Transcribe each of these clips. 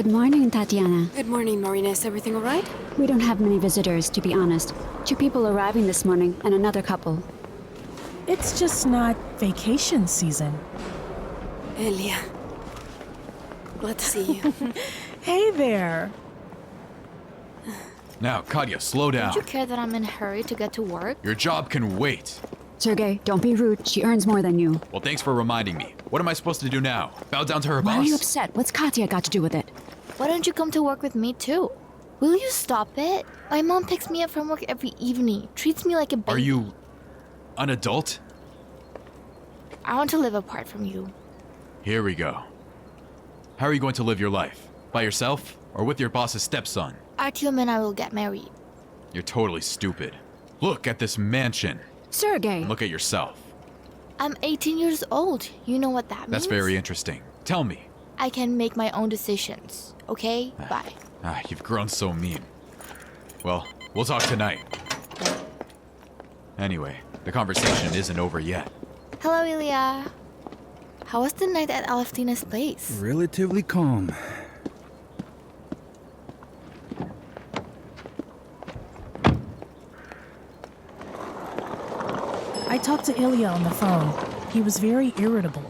Good morning, Tatiana. Good morning, Marina. Is everything all right? We don't have many visitors, to be honest. 2 people arriving this morning and another couple. It's just not vacation season. Elia. Glad to see you. Hey there. Now, Katya, slow down. Don't you care that I'm in a hurry to get to work? Your job can wait. Sergey, don't be rude. She earns more than you. Well, thanks for reminding me. What am I supposed to do now? Bow down to her Why boss? are you upset? What's Katya got to do with it? Why don't you come to work with me too? Will you stop it? My mom picks me up from work every evening, treats me like a baby. Are you an adult? I want to live apart from you. Here we go. How are you going to live your life? By yourself or with your boss's stepson? Artyom and I will get married. You're totally stupid. Look at this mansion. Sergey! Look at yourself. I'm 18 years old. You know what that means? That's very interesting. Tell me. I can make my own decisions. Okay? Bye. You've grown so mean. Well, we'll talk tonight. Anyway, the conversation isn't over yet. Hello, Ilya. How was the night at Aleftina's place? Relatively calm. I talked to Ilya on the phone. He was very irritable.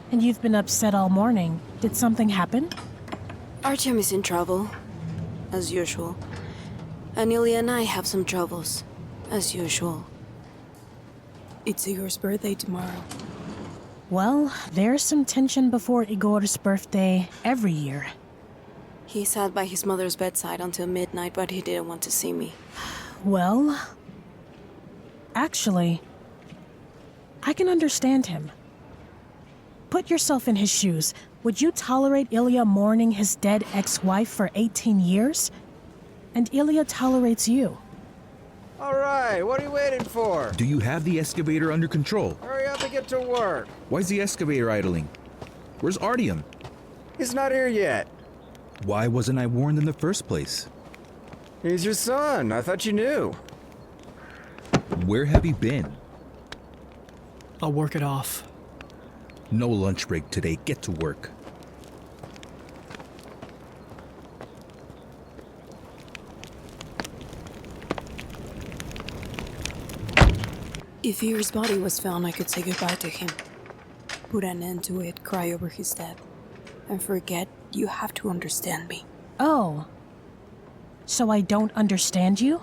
And you've been upset all morning. Did something happen? Artyom is in trouble, as usual. And Ilya and I have some troubles, as usual. It's Igor's birthday tomorrow. Well, there's some tension before Igor's birthday every year. He sat by his mother's bedside until midnight, but he didn't want to see me. Well, actually, I can understand him. Put yourself in his shoes. Would you tolerate Ilya mourning his dead ex-wife for 18 years? And Ilya tolerates you. All right, what are you waiting for? Do you have the excavator under control? Hurry up and get to work. Why's the excavator idling? Where's Artyom? He's not here yet. Why wasn't I warned in the first place? He's your son. I thought you knew. Where have you been? I'll work it off. No lunch break today. Get to work. If Igor's body was found, I could say goodbye to him. Put an end to it, cry over his death. And forget, you have to understand me. Oh. So I don't understand you?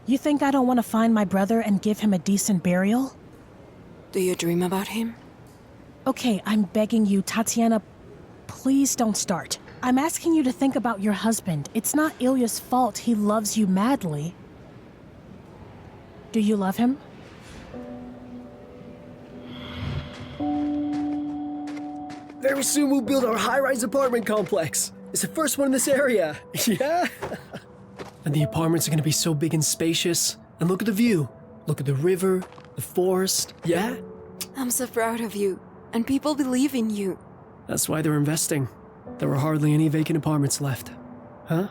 You think I don't want to find my brother and give him a decent burial? Do you dream about him? Okay, I'm begging you, Tatiana, please don't start. I'm asking you to think about your husband. It's not Ilya's fault. He loves you madly. Do you love him? Very soon we'll build our high-rise apartment complex. It's the first one in this area. Yeah? And the apartments are gonna be so big and spacious. And look at the view. Look at the river, the forest. Yeah? I'm so proud of you. And people believe in you. That's why they're investing. There are hardly any vacant apartments left. Huh?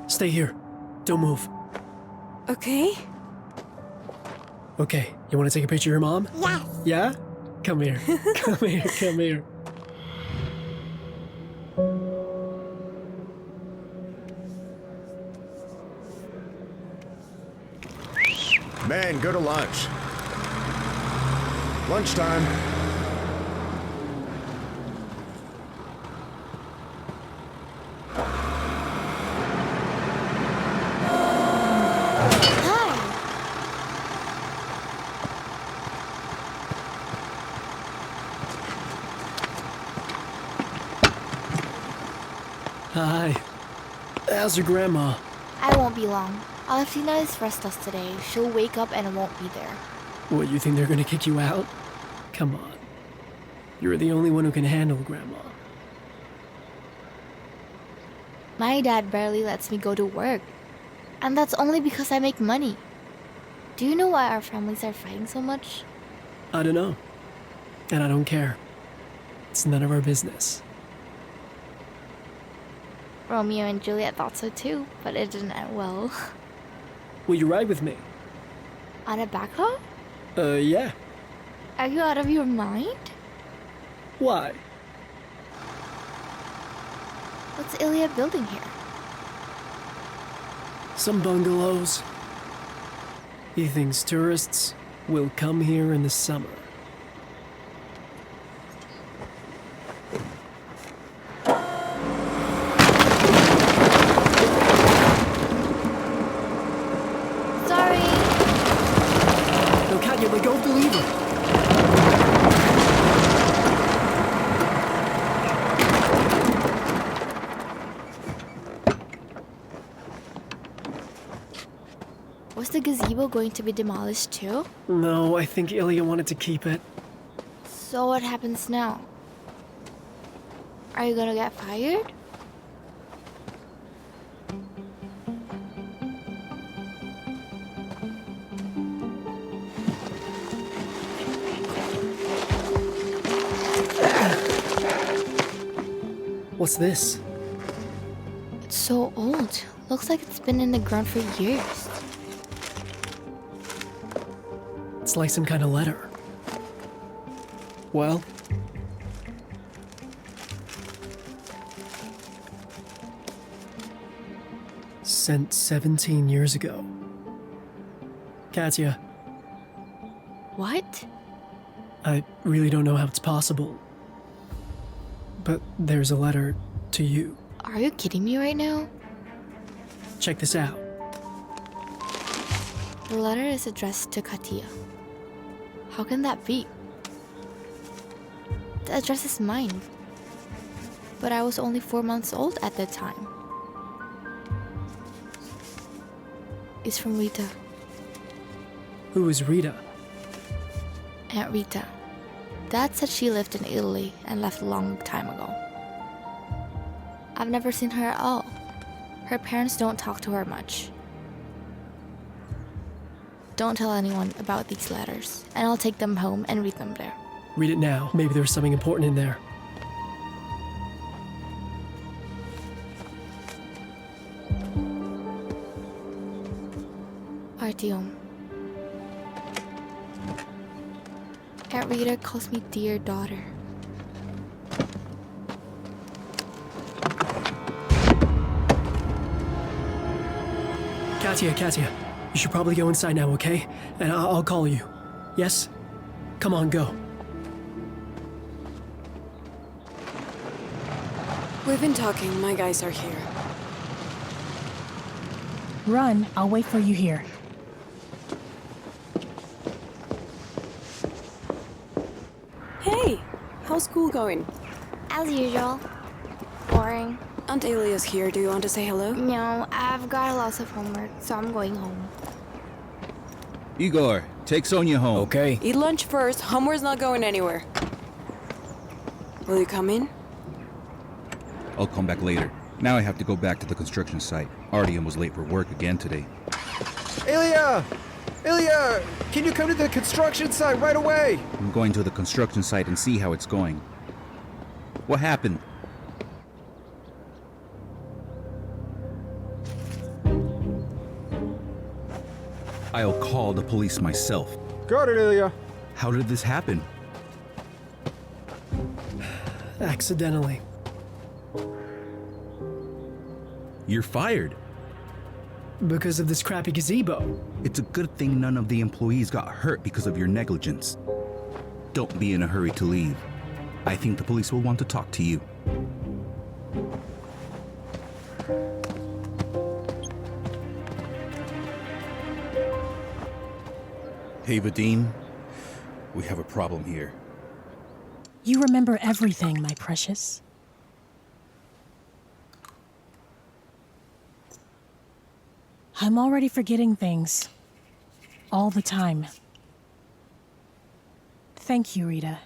Stay here. Don't move. Okay? Okay, you wanna take a picture of your mom? Yes. Yeah? Come here. Come here, come here. Men, go to lunch. Lunchtime. Hi. How's your grandma? I won't be long. Alefina is restless today. She'll wake up and won't be there. What, you think they're gonna kick you out? Come on. You're the only one who can handle Grandma. My dad barely lets me go to work. And that's only because I make money. Do you know why our families are fighting so much? I don't know. And I don't care. It's none of our business. Romeo and Juliet thought so too, but it didn't end well. Will you ride with me? On a backhoe? Yeah. Are you out of your mind? Why? What's Ilya building here? Some bungalows. He thinks tourists will come here in the summer. Sorry. No, Katya, let go of the lever. Was the gazebo going to be demolished too? No, I think Ilya wanted to keep it. So what happens now? Are you gonna get fired? What's this? It's so old. Looks like it's been in the ground for years. It's like some kind of letter. Well, sent 17 years ago. Katya, What? I really don't know how it's possible, but there's a letter to you. Are you kidding me right now? Check this out. The letter is addressed to Katya. How can that be? The address is mine. But I was only 4 months old at the time. It's from Rita. Who is Rita? Aunt Rita. Dad said she lived in Italy and left a long time ago. I've never seen her at all. Her parents don't talk to her much. Don't tell anyone about these letters, and I'll take them home and read them there. Read it now. Maybe there's something important in there. Artyom. Aunt Rita calls me dear daughter. Katya, you should probably go inside now, okay? And I'll call you. Yes? Come on, go. We've been talking. My guys are here. Run, I'll wait for you here. Hey, how's school going? As usual. Boring. Aunt Elia's here. Do you want to say hello? No, I've got lots of homework, so I'm going home. Igor, take Sonia home. Okay. Eat lunch first. Homework's not going anywhere. Will you come in? I'll come back later. Now I have to go back to the construction site. Artyom was late for work again today. Ilya! Ilya! Can you come to the construction site right away? I'm going to the construction site and see how it's going. What happened? I'll call the police myself. Got it, Ilya. How did this happen? Accidentally. You're fired. Because of this crappy gazebo. It's a good thing none of the employees got hurt because of your negligence. Don't be in a hurry to leave. I think the police will want to talk to you. Hey, Vadim. We have a problem here. You remember everything, my precious. I'm already forgetting things. All the time. Thank you, Rita.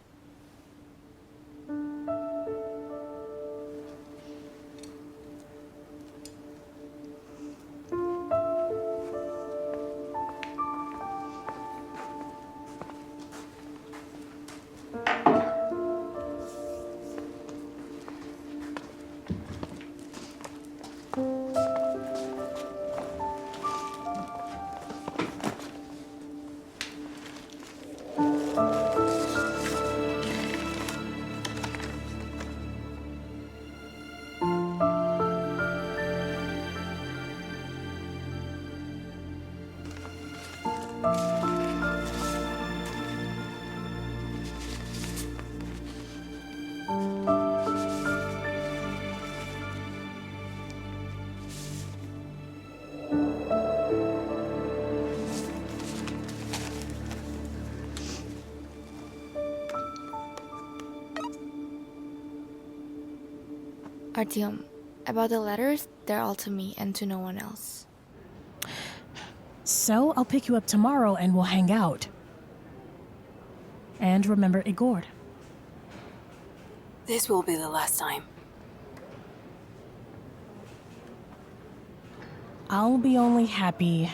Artyom, about the letters, they're all to me and to no one else. So I'll pick you up tomorrow and we'll hang out. And remember Igor. This will be the last time. I'll be only happy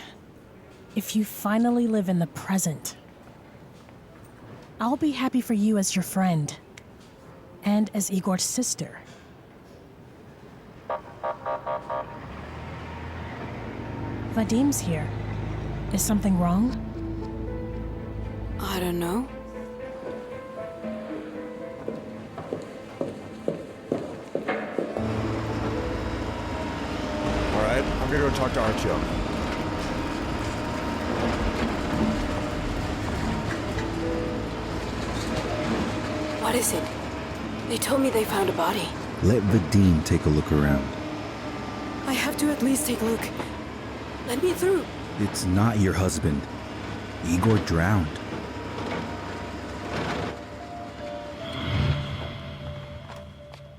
if you finally live in the present. I'll be happy for you as your friend. And as Igor's sister. Vadim's here. Is something wrong? I don't know. All right, I'm gonna go talk to Artyom. What is it? They told me they found a body. Let Vadim take a look around. I have to at least take a look. Let me through. It's not your husband. Igor drowned.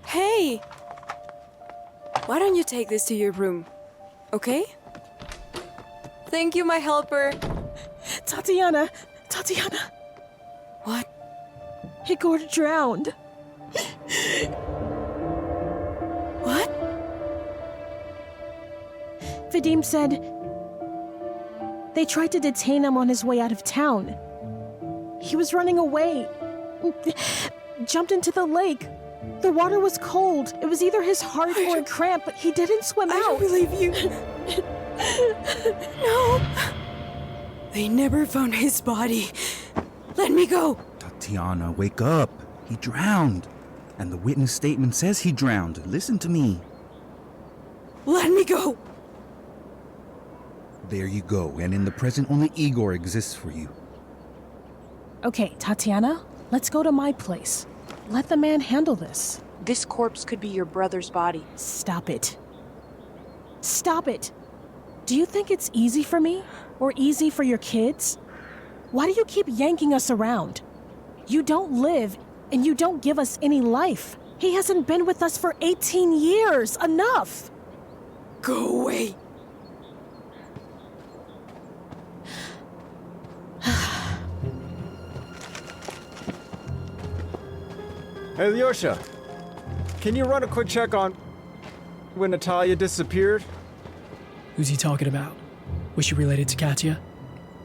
Hey! Why don't you take this to your room? Okay? Thank you, my helper. Tatiana! What? Igor drowned. What? Vadim said they tried to detain him on his way out of town. He was running away. Jumped into the lake. The water was cold. It was either his heart or a cramp, but he didn't swim I out. don't believe you. No. They never found his body. Let me go. Tatiana, wake up. He drowned. And the witness statement says he drowned. Listen to me. Let me go. There you go. And in the present, only Igor exists for you. Okay, Tatiana, let's go to my place. Let the man handle this. This corpse could be your brother's body. Stop it. Stop it. Do you think it's easy for me? Or easy for your kids? Why do you keep yanking us around? You don't live, and you don't give us any life. He hasn't been with us for 18 years. Enough! Go away. Hey, Lyosha, can you run a quick check on when Natalia disappeared? Who's he talking about? Was she related to Katya?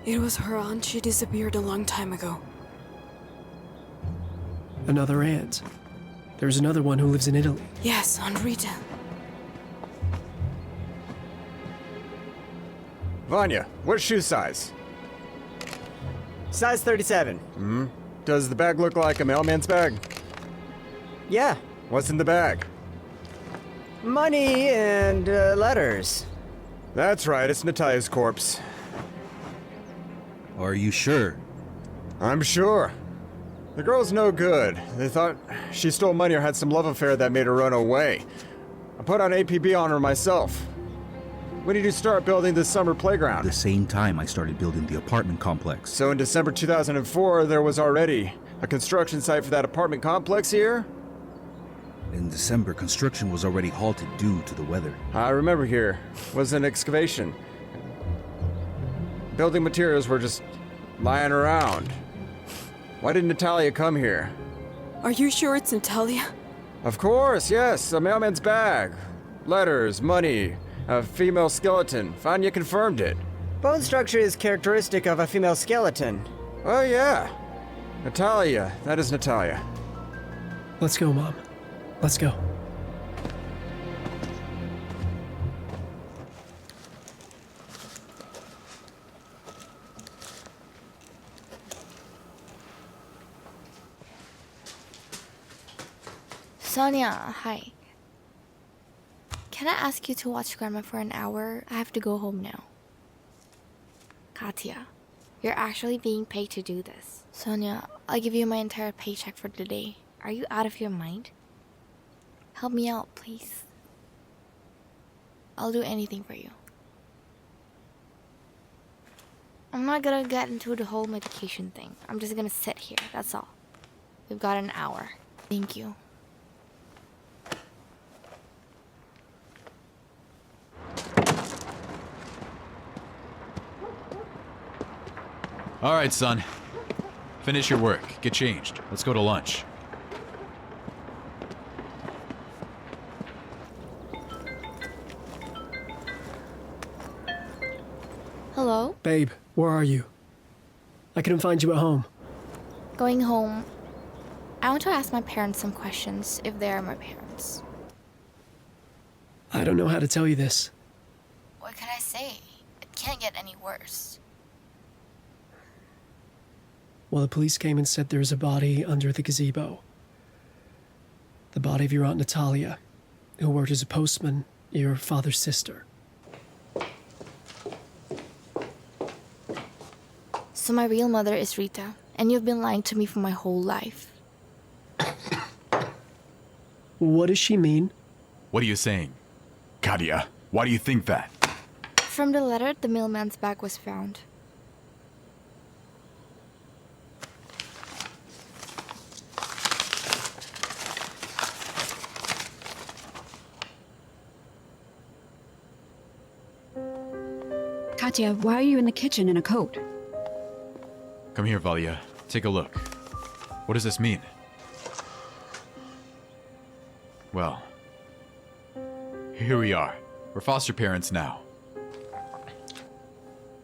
It was her aunt. She disappeared a long time ago. Another aunt. There's another one who lives in Italy. Yes, Aunt Rita. Vanya, what shoe size? Size 37. Does the bag look like a mailman's bag? Yeah. What's in the bag? Money and letters. That's right, it's Natalia's corpse. Are you sure? I'm sure. The girl's no good. They thought she stole money or had some love affair that made her run away. I put on APB on her myself. When did you start building this summer playground? The same time I started building the apartment complex. So in December 2004, there was already a construction site for that apartment complex here? In December, construction was already halted due to the weather. I remember here was an excavation. Building materials were just lying around. Why did Natalia come here? Are you sure it's Natalia? Of course, yes, a mailman's bag. Letters, money, a female skeleton. Vanya confirmed it. Bone structure is characteristic of a female skeleton. Oh yeah. Natalia, that is Natalia. Let's go, Mom. Let's go. Sonia, hi. Can I ask you to watch Grandma for an hour? I have to go home now. Katya, you're actually being paid to do this. Sonia, I'll give you my entire paycheck for the day. Are you out of your mind? Help me out, please. I'll do anything for you. I'm not gonna get into the whole medication thing. I'm just gonna sit here, that's all. We've got an hour. Thank you. All right, son. Finish your work. Get changed. Let's go to lunch. Hello? Babe, where are you? I couldn't find you at home. Going home. I want to ask my parents some questions, if they are my parents. I don't know how to tell you this. What can I say? It can't get any worse. Well, the police came and said there's a body under the gazebo. The body of your Aunt Natalia, who worked as a postman, your father's sister. So my real mother is Rita, and you've been lying to me for my whole life. What does she mean? What are you saying? Katya, why do you think that? From the letter, the mailman's bag was found. Katya, why are you in the kitchen in a coat? Come here, Valya. Take a look. What does this mean? Well, here we are. We're foster parents now.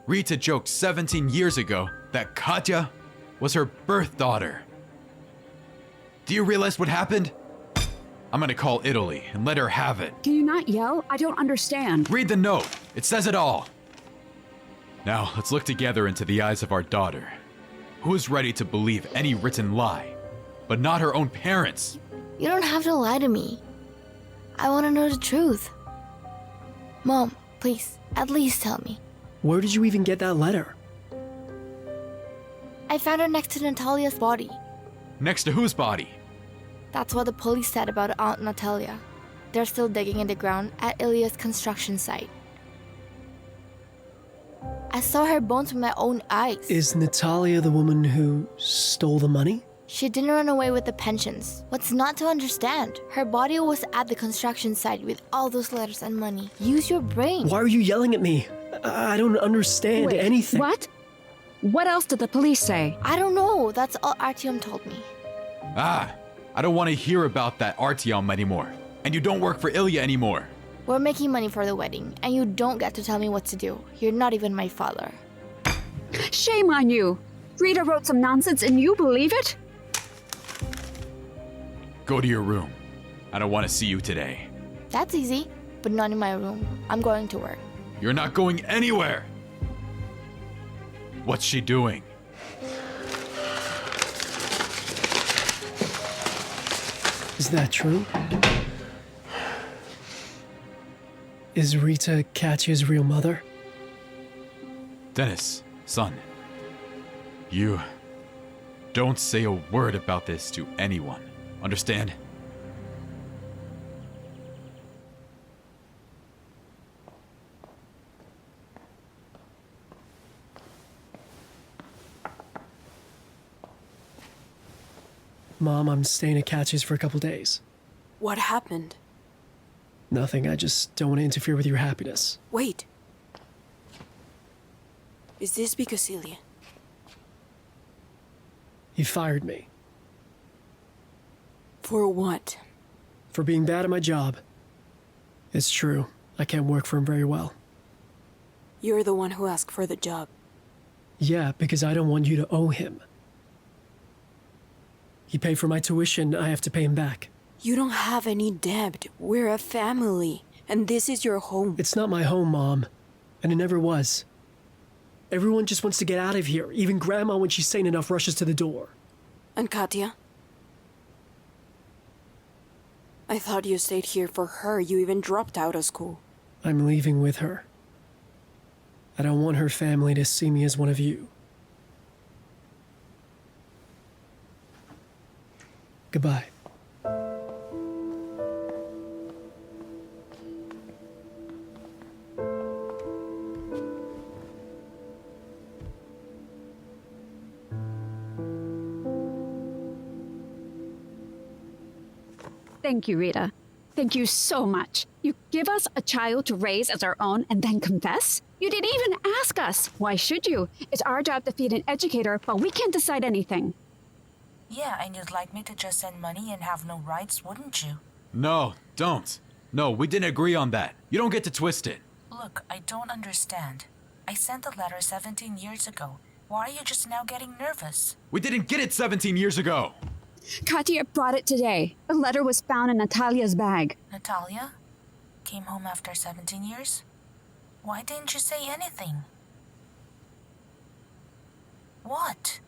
Rita joked 17 years ago that Katya was her birth daughter. Do you realize what happened? I'm gonna call Italy and let her have it. Can you not yell? I don't understand. Read the note. It says it all. Now, let's look together into the eyes of our daughter. Who is ready to believe any written lie, but not her own parents? You don't have to lie to me. I want to know the truth. Mom, please, at least tell me. Where did you even get that letter? I found her next to Natalia's body. Next to whose body? That's what the police said about Aunt Natalia. They're still digging in the ground at Ilya's construction site. I saw her bones with my own eyes. Is Natalia the woman who stole the money? She didn't run away with the pensions. What's not to understand? Her body was at the construction site with all those letters and money. Use your brain. Why are you yelling at me? I don't understand Wait, anything. What? What else did the police say? I don't know. That's all Artyom told me. Ah, I don't want to hear about that Artyom anymore. And you don't work for Ilya anymore. We're making money for the wedding, and you don't get to tell me what to do. You're not even my father. Shame on you! Rita wrote some nonsense and you believe it? Go to your room. I don't want to see you today. That's easy, but not in my room. I'm going to work. You're not going anywhere! What's she doing? Is that true? Is Rita Katya's real mother? Dennis, son. You don't say a word about this to anyone. Understand? Mom, I'm staying at Katya's for a couple days. What happened? Nothing, I just don't want to interfere with your happiness. Wait. Is this because Ilya? He fired me. For what? For being bad at my job. It's true, I can't work for him very well. You're the one who asked for the job. Yeah, because I don't want you to owe him. He paid for my tuition, I have to pay him back. You don't have any debt. We're a family, and this is your home. It's not my home, Mom, and it never was. Everyone just wants to get out of here, even Grandma, when she's sane enough, rushes to the door. And Katya? I thought you stayed here for her. You even dropped out of school. I'm leaving with her. I don't want her family to see me as one of you. Goodbye. Thank you, Rita. thank you so much. You give us a child to raise as our own and then confess? You didn't even ask us. Why should you? It's our job to feed an educator, but we can't decide anything. Yeah, and you'd like me to just send money and have no rights, wouldn't you? No, don't. No, we didn't agree on that. You don't get to twist it. Look, I don't understand. I sent the letter 17 years ago. Why are you just now getting nervous? We didn't get it 17 years ago. Katya brought it today. The letter was found in Natalia's bag. Natalia? Came home after 17 years? Why didn't you say anything? What?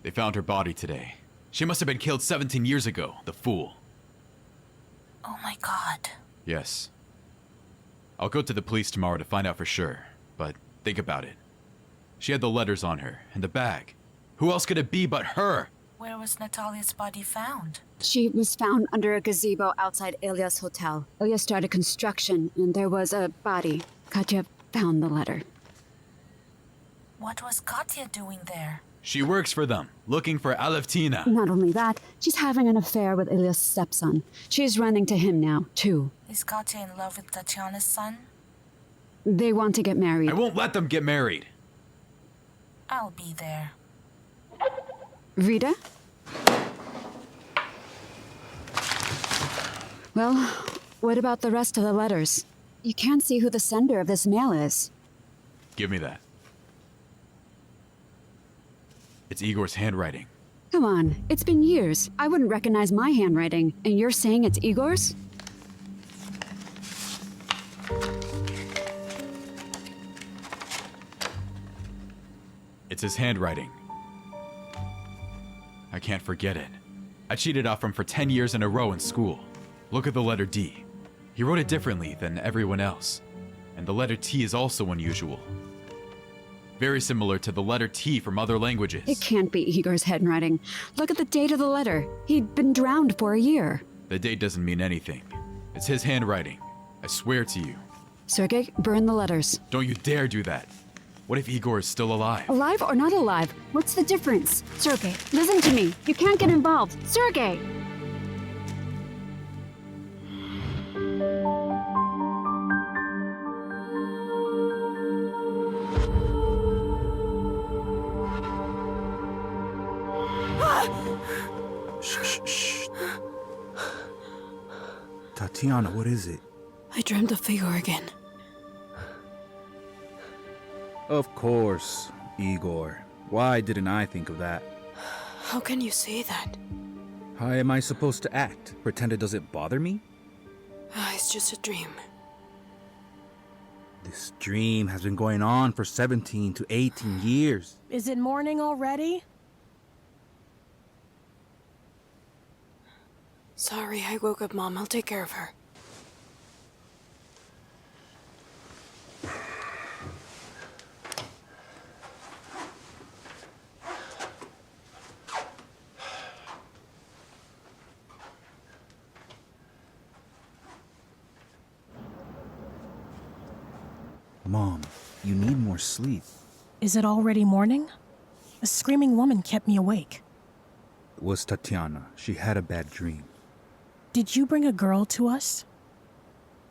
They found her body today. She must have been killed 17 years ago, the fool. Oh my god. Yes. I'll go to the police tomorrow to find out for sure, but think about it. She had the letters on her, and the bag. Who else could it be but her? Where was Natalia's body found? She was found under a gazebo outside Ilya's hotel. Ilya started construction, and there was a body. Katya found the letter. What was Katya doing there? She works for them, looking for Alevtina. Not only that, she's having an affair with Ilya's stepson. She's running to him now, too. Is Katya in love with Tatiana's son? They want to get married. I won't let them get married. I'll be there. Rita? Well, what about the rest of the letters? You can't see who the sender of this mail is. Give me that. It's Igor's handwriting. Come on, it's been years. I wouldn't recognize my handwriting, and you're saying it's Igor's? It's his handwriting. I can't forget it. I cheated off him for 10 years in a row in school. Look at the letter D. He wrote it differently than everyone else. And the letter T is also unusual. Very similar to the letter T from other languages. It can't be Igor's handwriting. Look at the date of the letter. He'd been drowned for a year. The date doesn't mean anything. It's his handwriting. I swear to you. Sergei, burn the letters. Don't you dare do that. What if Igor is still alive? Alive or not alive? What's the difference? Sergei, listen to me. You can't get involved. Sergei! Shh. Tatiana, what is it? I dreamt of Igor again. Of course, Igor. Why didn't I think of that? How can you say that? How am I supposed to act? Pretend it doesn't bother me? It's just a dream. This dream has been going on for 17 to 18 years. Is it morning already? Sorry, I woke up Mom. I'll take care of her. Mom, you need more sleep. Is it already morning? A screaming woman kept me awake. It was Tatiana. She had a bad dream. Did you bring a girl to us?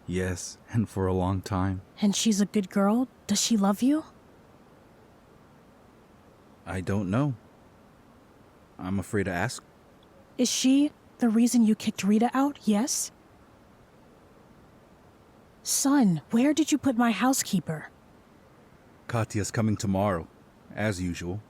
Yes, and for a long time. And she's a good girl? Does she love you? I don't know. I'm afraid to ask. Is she the reason you kicked Rita out? Yes? Son, where did you put my housekeeper? Katya's coming tomorrow, as usual.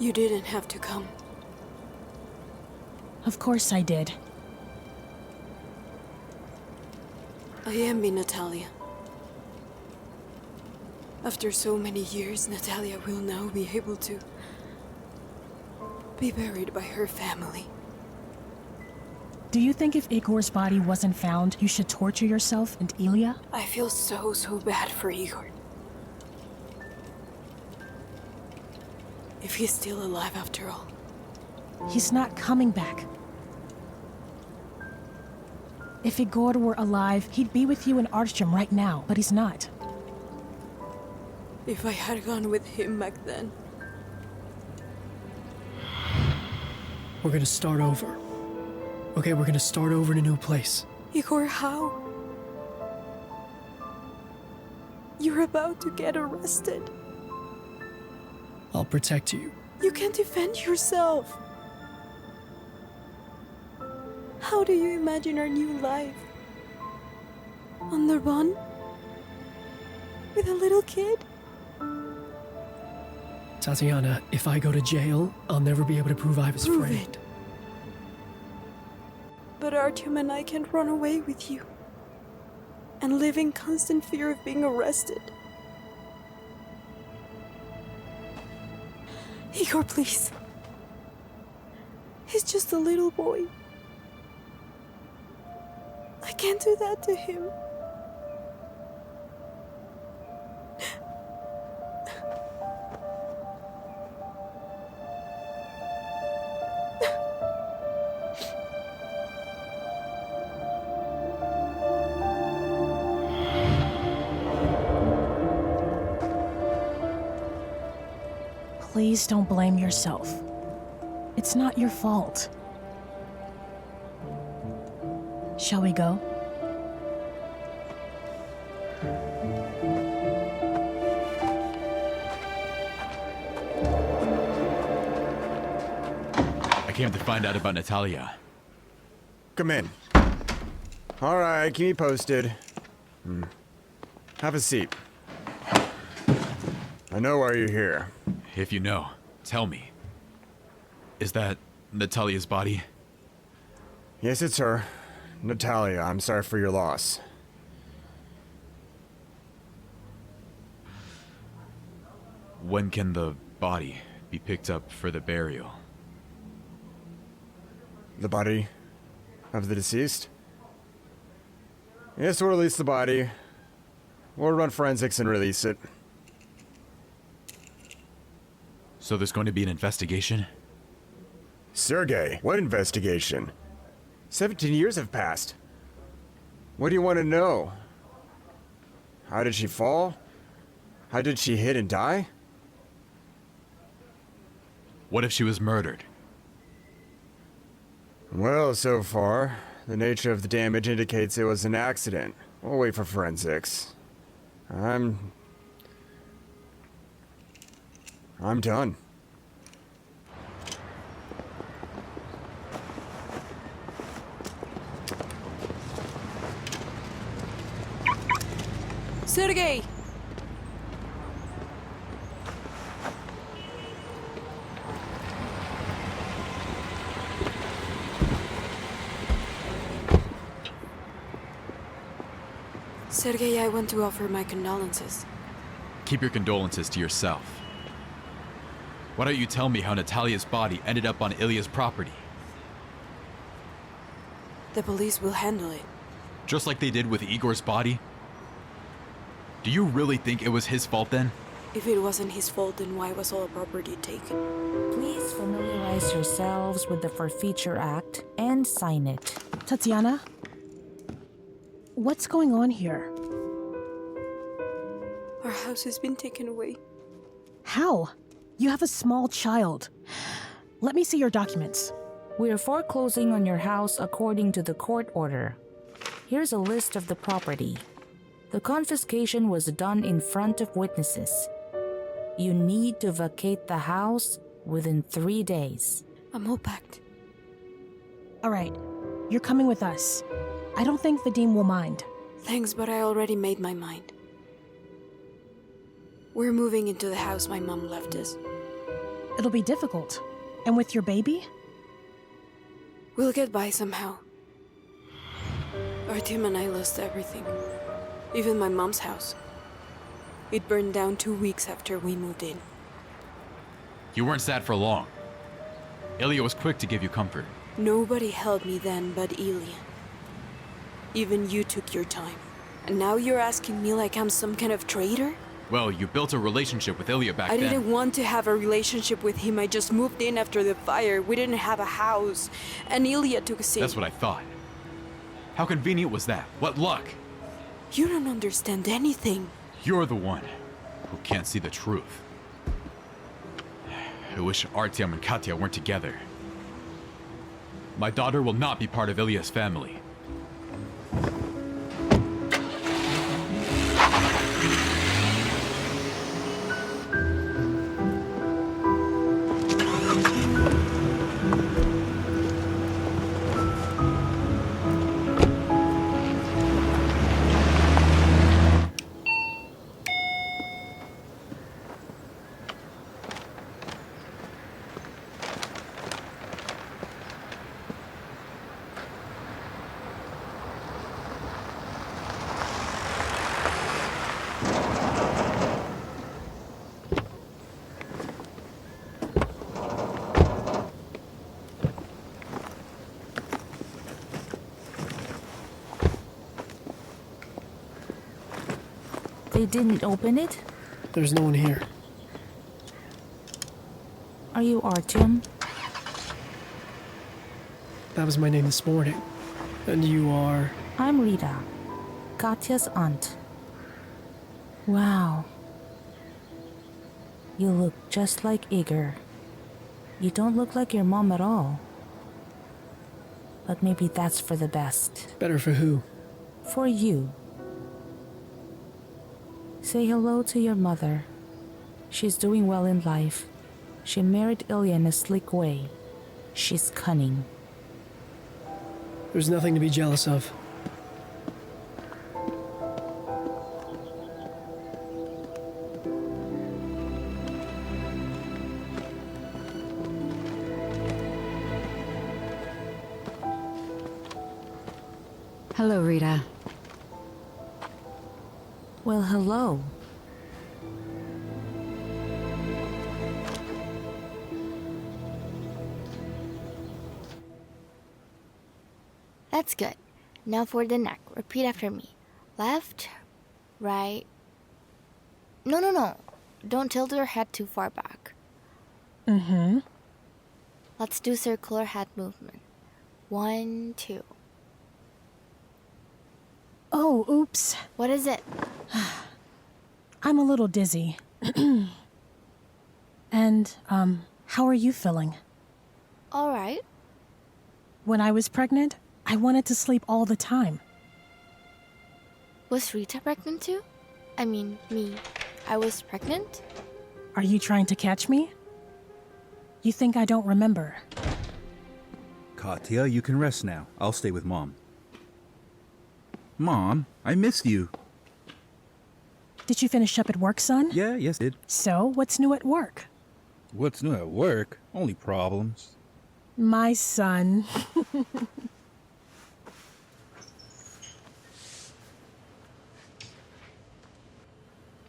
You didn't have to come. Of course I did. I envy Natalia. After so many years, Natalia will now be able to be buried by her family. Do you think if Igor's body wasn't found, you should torture yourself and Ilya? I feel so bad for Igor. If he's still alive after all. He's not coming back. If Igor were alive, he'd be with you in Artyom right now, but he's not. If I had gone with him back then. We're gonna start over. Okay, we're gonna start over in a new place. Igor, how? You're about to get arrested. I'll protect you. You can't defend yourself. How do you imagine our new life? On the run? With a little kid? Tatiana, if I go to jail, I'll never be able to prove I was Prove friend. it. But Artyom and I can't run away with you. And live in constant fear of being arrested. Igor, please. He's just a little boy. I can't do that to him. Please don't blame yourself. It's not your fault. Shall we go? I came to find out about Natalia. Come in. Alright, keep me posted. Have a seat. I know why you're here. If you know, tell me. Is that Natalia's body? Yes, it's her. Natalia, I'm sorry for your loss. When can the body be picked up for the burial? The body of the deceased? Yes, we'll release the body. We'll run forensics and release it. So there's going to be an investigation? Sergey, what investigation? 17 years have passed. What do you want to know? How did she fall? How did she hit and die? What if she was murdered? Well, so far, the nature of the damage indicates it was an accident. We'll wait for forensics. I'm done. Sergey! Sergey, I want to offer my condolences. Keep your condolences to yourself. Why don't you tell me how Natalia's body ended up on Ilya's property? The police will handle it. Just like they did with Igor's body? Do you really think it was his fault then? If it wasn't his fault, then why was all the property taken? Please familiarize yourselves with the Forfeiture Act and sign it. Tatiana? What's going on here? Our house has been taken away. How? You have a small child. Let me see your documents. We are foreclosing on your house according to the court order. Here's a list of the property. The confiscation was done in front of witnesses. You need to vacate the house within 3 days. I'm all packed. All right, you're coming with us. I don't think the dean will mind. Thanks, but I already made my mind. We're moving into the house my mom left us. It'll be difficult. And with your baby? We'll get by somehow. Artyom and I lost everything. Even my mom's house. It burned down 2 weeks after we moved in. You weren't sad for long. Elia was quick to give you comfort. Nobody held me then but Ilya. Even you took your time. And now you're asking me like I'm some kind of traitor? Well, you built a relationship with Ilya back I then. didn't want to have a relationship with him. I just moved in after the fire. We didn't have a house. And Ilya took a seat. That's what I thought. How convenient was that? What luck? You don't understand anything. You're the one who can't see the truth. I wish Artyom and Katya weren't together. My daughter will not be part of Ilya's family. They didn't open it? There's no one here. Are you Artyom? That was my name this morning. And you are... I'm Rita, Katya's aunt. Wow. You look just like Igor. You don't look like your mom at all. But maybe that's for the best. Better for who? For you. Say hello to your mother. She's doing well in life. She married Ilya in a slick way. She's cunning. There's nothing to be jealous of. Hello, Rita. Well, hello. That's good. Now for the neck. Repeat after me. Left, right. No. Don't tilt your head too far back. Mm-hmm. Let's do circular head movement. 1, 2. Oh, oops. What is it? I'm a little dizzy. And, how are you feeling? All right. When I was pregnant, I wanted to sleep all the time. Was Rita pregnant too? I mean, me. I was pregnant? Are you trying to catch me? You think I don't remember? Katya, you can rest now. I'll stay with Mom. Mom, I missed you. Did you finish up at work, son? Yeah, yes, did. So, what's new at work? What's new at work? Only problems. My son.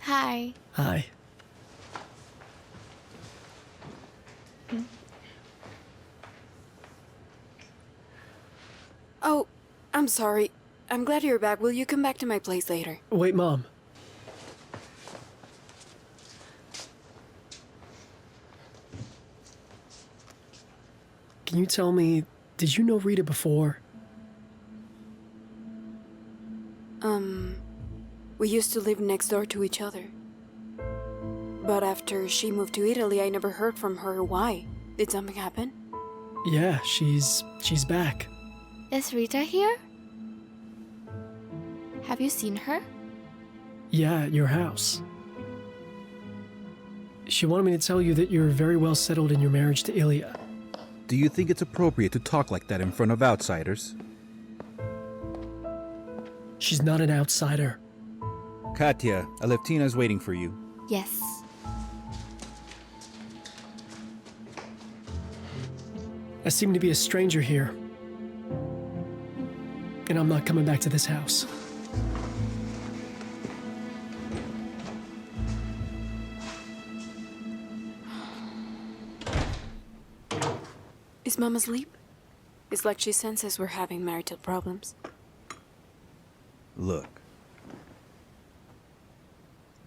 Hi. Hi. Oh, I'm sorry. I'm glad you're back. Will you come back to my place later? Wait, Mom. Can you tell me, did you know Rita before? We used to live next door to each other. But after she moved to Italy, I never heard from her. Why? Did something happen? Yeah, she's back. Is Rita here? Have you seen her? Yeah, at your house. She wanted me to tell you that you're very well settled in your marriage to Ilya. Do you think it's appropriate to talk like that in front of outsiders? She's not an outsider. Katya, Alevtina's waiting for you. Yes. I seem to be a stranger here. And I'm not coming back to this house. Is Mom asleep? It's like she senses we're having marital problems. Look.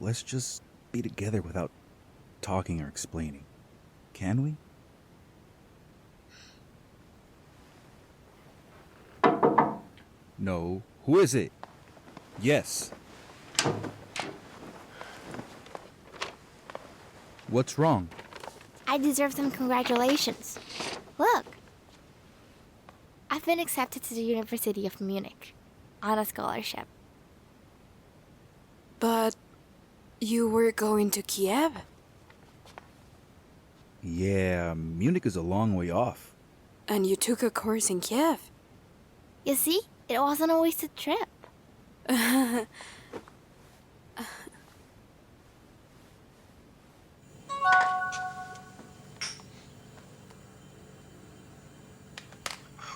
let's just be together without talking or explaining. Can we? No. Who is it? Yes. What's wrong? I deserve some congratulations. Look. I've been accepted to the University of Munich on a scholarship. But you were going to Kiev? Yeah, Munich is a long way off. And you took a course in Kiev? You see, it wasn't a wasted trip.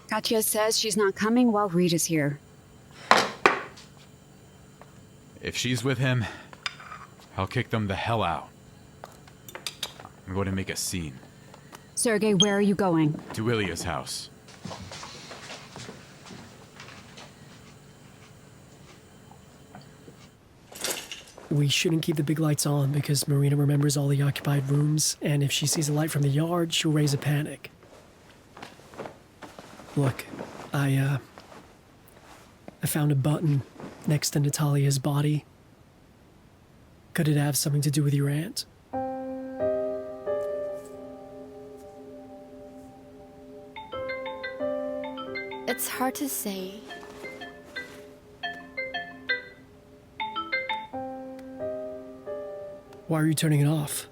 Katya says she's not coming while Rita's here. If she's with him, I'll kick them the hell out. I'm going to make a scene. Sergei, where are you going? To Ilya's house. We shouldn't keep the big lights on because Marina remembers all the occupied rooms, and if she sees a light from the yard, she'll raise a panic. Look, I found a button next to Natalia's body. Could it have something to do with your aunt? It's hard to say. Why are you turning it off?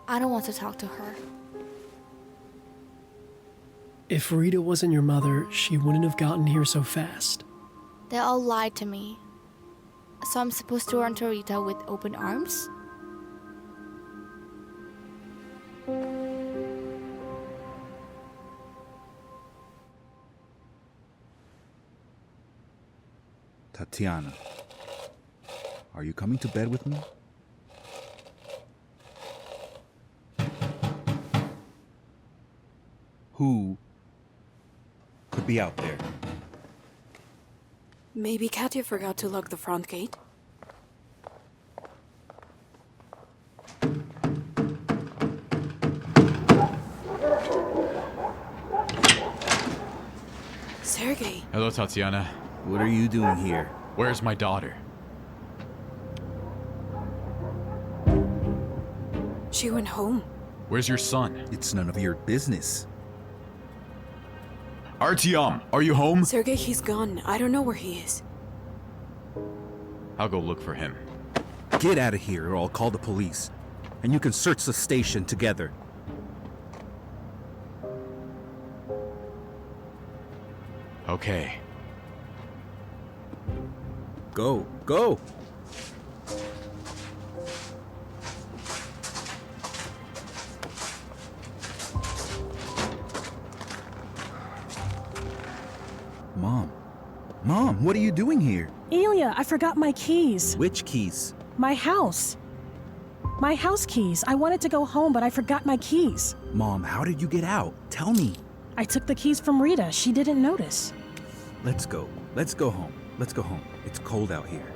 I don't want to talk to her. If Rita wasn't your mother, she wouldn't have gotten here so fast. They all lied to me. So I'm supposed to run to Rita with open arms? Tatiana, are you coming to bed with me? Who could be out there? Maybe Katya forgot to lock the front gate. Sergei. Hello, Tatiana. What are you doing here? Where's my daughter? She went home. Where's your son? It's none of your business. Artyom, are you home? Sergei, he's gone. I don't know where he is. I'll go look for him. Get out of here or I'll call the police. And you can search the station together. Okay. Go, go! Mom, what are you doing here? Elia, I forgot my keys. Which keys? My house. My house keys. I wanted to go home, but I forgot my keys. Mom, how did you get out? Tell me. I took the keys from Rita. She didn't notice. Let's go. Let's go home. Let's go home. It's cold out here.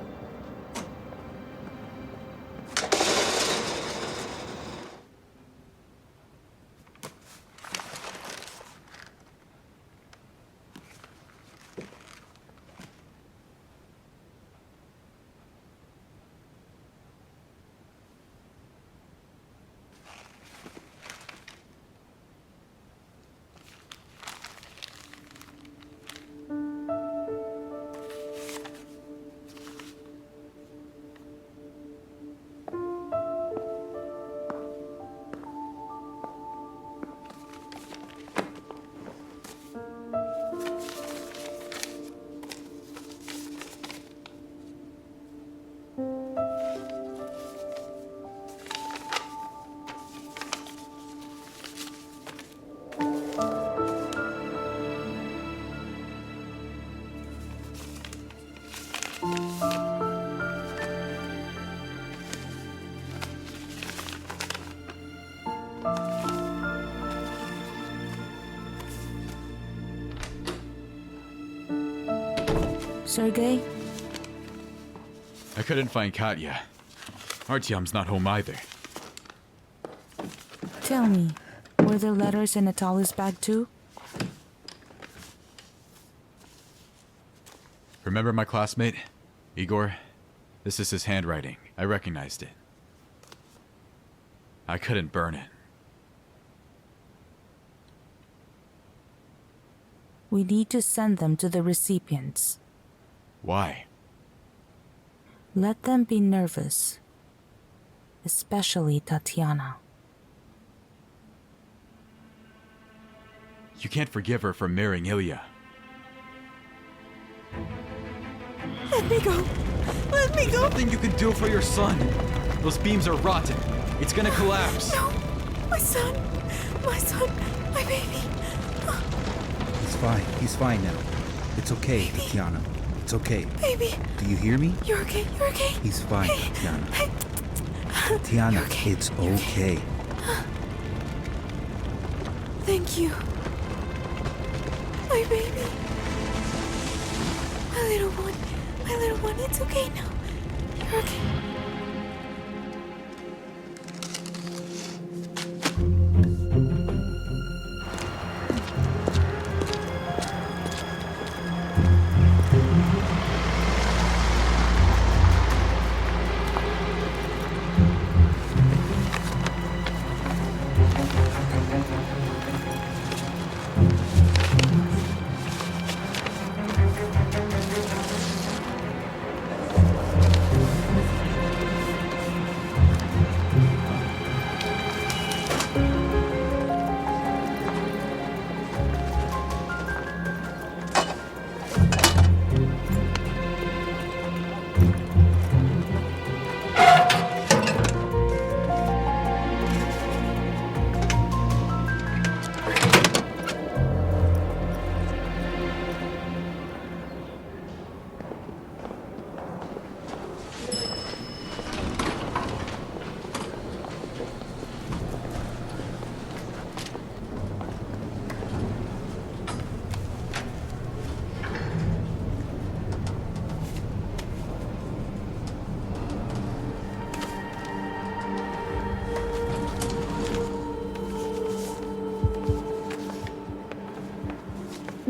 Sergei? I couldn't find Katya. Artyom's not home either. Tell me, were there letters in Natalia's bag too? Remember my classmate, Igor? This is his handwriting. I recognized it. I couldn't burn it. We need to send them to the recipients. Why? Let them be nervous. Especially Tatiana. You can't forgive her for marrying Ilya. Let me go! Let me go! Nothing you can do for your son. Those beams are rotten. It's gonna collapse. No! My son! My son! My baby! He's fine. He's fine now. It's okay, Baby. Tatiana. It's okay. Baby! Do you hear me? You're okay, you're okay. He's fine, Hey. Tatiana. Hey. Tatiana, You're okay. it's You're okay. Thank you. My baby. My little one. My little one. It's okay now. You're okay.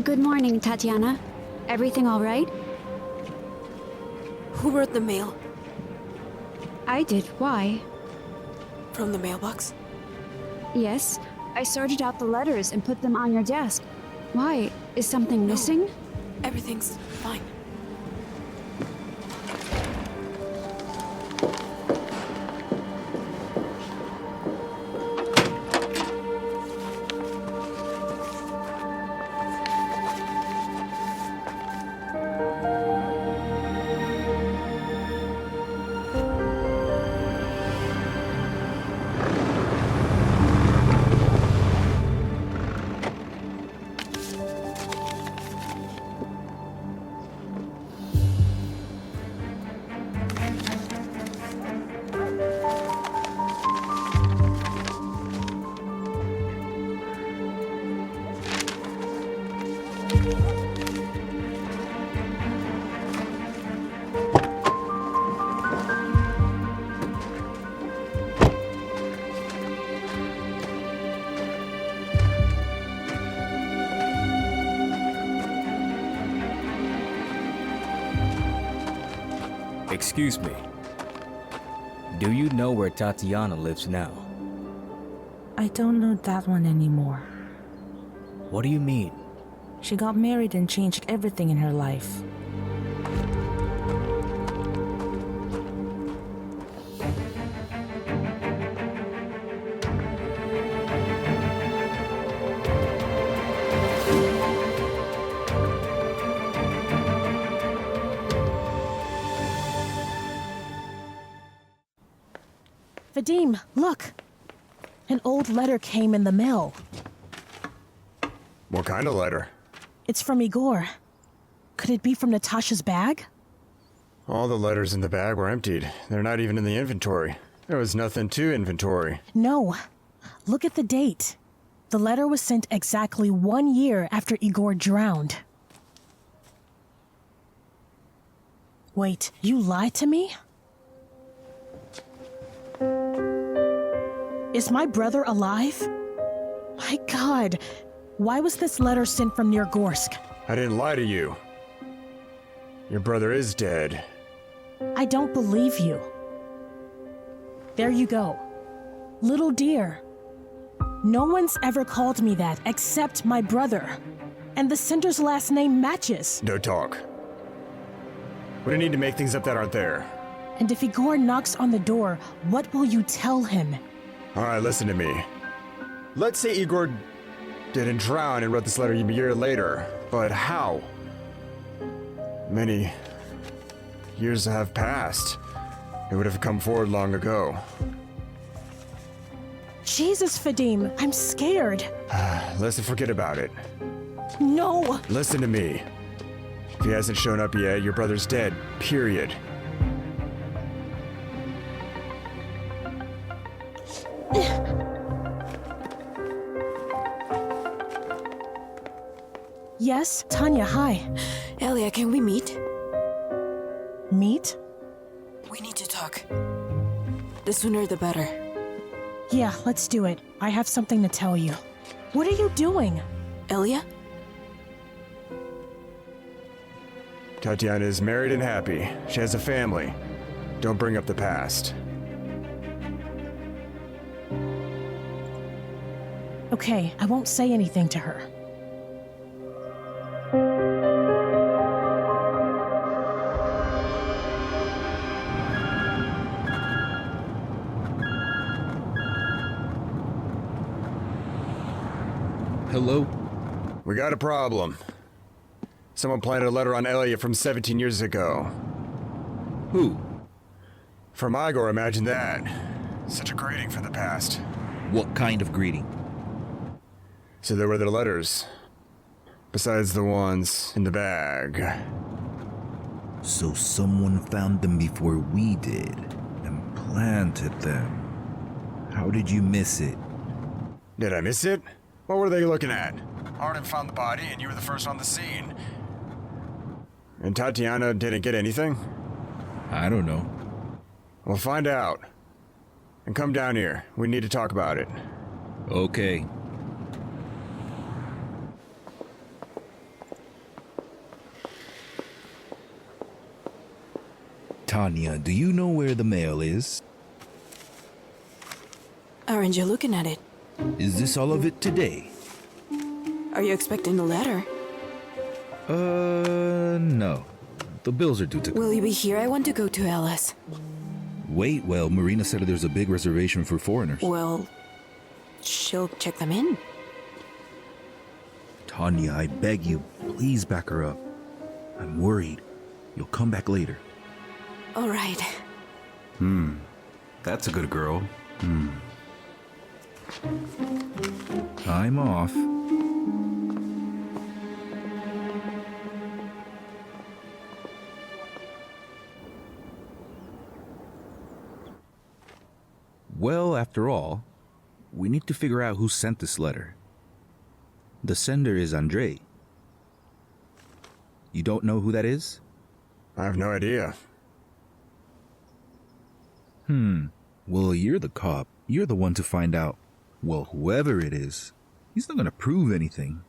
Good morning, Tatiana. Everything all right? Who wrote the mail? I did. Why? From the mailbox? Yes, I sorted out the letters and put them on your desk. Why? Is something missing? Everything's fine. Excuse me. Do you know where Tatiana lives now? I don't know that one anymore. What do you mean? She got married and changed everything in her life. Vadim, look! An old letter came in the mail. What kind of letter? It's from Igor. Could it be from Natasha's bag? All the letters in the bag were emptied. They're not even in the inventory. There was nothing to inventory. No. Look at the date. The letter was sent exactly 1 year after Igor drowned. Wait, you lied to me? Is my brother alive? My God, why was this letter sent from near Gorsk? I didn't lie to you. Your brother is dead. I don't believe you. There you go. Little dear. No one's ever called me that except my brother. And the sender's last name matches. No talk. We don't need to make things up that aren't there. And if Igor knocks on the door, what will you tell him? Alright, listen to me. Let's say Igor didn't drown and wrote this letter a year later. But how? Many years have passed. It would have come forward long ago. Jesus, Vadim, I'm scared. Let's forget about it. No! Listen to me. If he hasn't shown up yet, your brother's dead. Period. Yes, Tanya, hi. Elia, can we meet? Meet? We need to talk. The sooner the better. Yeah, let's do it. I have something to tell you. What are you doing? Elia? Tatiana is married and happy. She has a family. Don't bring up the past. Okay, I won't say anything to her. Hello? We got a problem. Someone planted a letter on Elia from 17 years ago. Who? From Igor, imagine that. Such a greeting for the past. What kind of greeting? So there were the letters. Besides the ones in the bag. So someone found them before we did, and planted them. How did you miss it? Did I miss it? What were they looking at? Arden found the body and you were the first on the scene. And Tatiana didn't get anything? I don't know. We'll find out. And come down here. We need to talk about it. Okay. Tanya, do you know where the mail is? Aren't you looking at it? Is this all of it today? Are you expecting a letter? No. The bills are due to... Will you be here? I want to go to Alice. Wait, well, Marina said there's a big reservation for foreigners. Well, she'll check them in. Tanya, I beg you, please back her up. I'm worried. You'll come back later. All right. That's a good girl. I'm off. Well, after all, we need to figure out who sent this letter. The sender is Andrei. You don't know who that is? I have no idea. Well, you're the cop. You're the one to find out. Well, whoever it is, he's not gonna prove anything.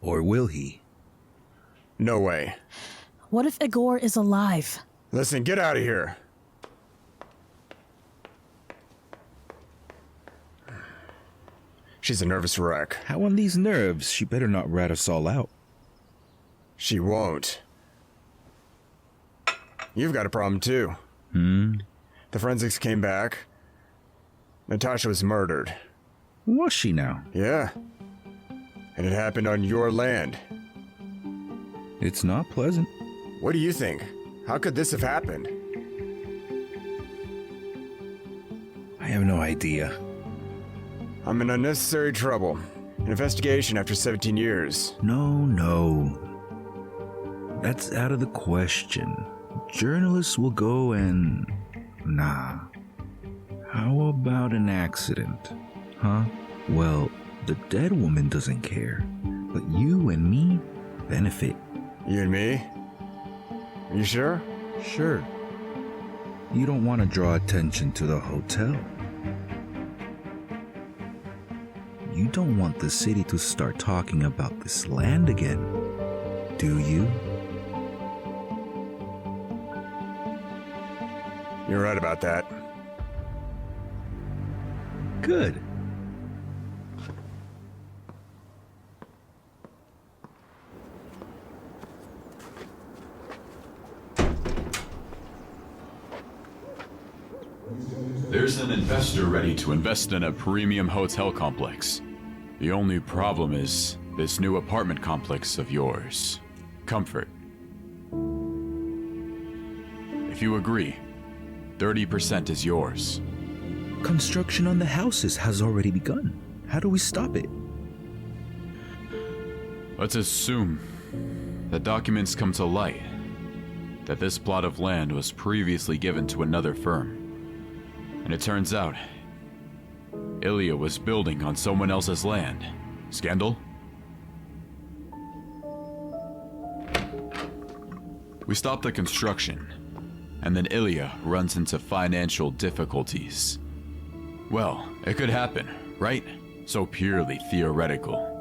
Or will he? No way. What if Igor is alive? Listen, get out of here. She's a nervous wreck. How on these nerves? She better not rat us all out. She won't. You've got a problem too. The forensics came back. Natasha was murdered. Was she now? Yeah. And it happened on your land. It's not pleasant. What do you think? How could this have happened? I have no idea. I'm in unnecessary trouble. An investigation after 17 years. No. That's out of the question. Journalists will go and... Nah. How about an accident? Huh? Well, the dead woman doesn't care. But you and me benefit. You and me? You sure? Sure. You don't want to draw attention to the hotel. You don't want the city to start talking about this land again, do you? You're right about that. Good. There's an investor ready to invest in a premium hotel complex. The only problem is this new apartment complex of yours. Comfort. If you agree, 30% is yours. Construction on the houses has already begun. How do we stop it? Let's assume that documents come to light that this plot of land was previously given to another firm. And it turns out, Ilya was building on someone else's land. Scandal? We stop the construction, and then Ilya runs into financial difficulties. Well, it could happen, right? So purely theoretical.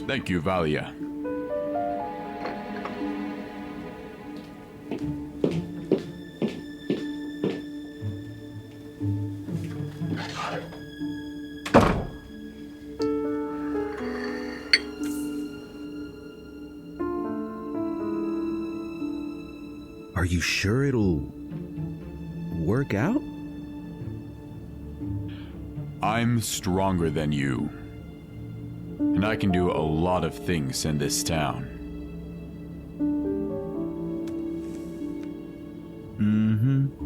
Thank you, Valia. Are you sure it'll work out? I'm stronger than you. And I can do a lot of things in this town.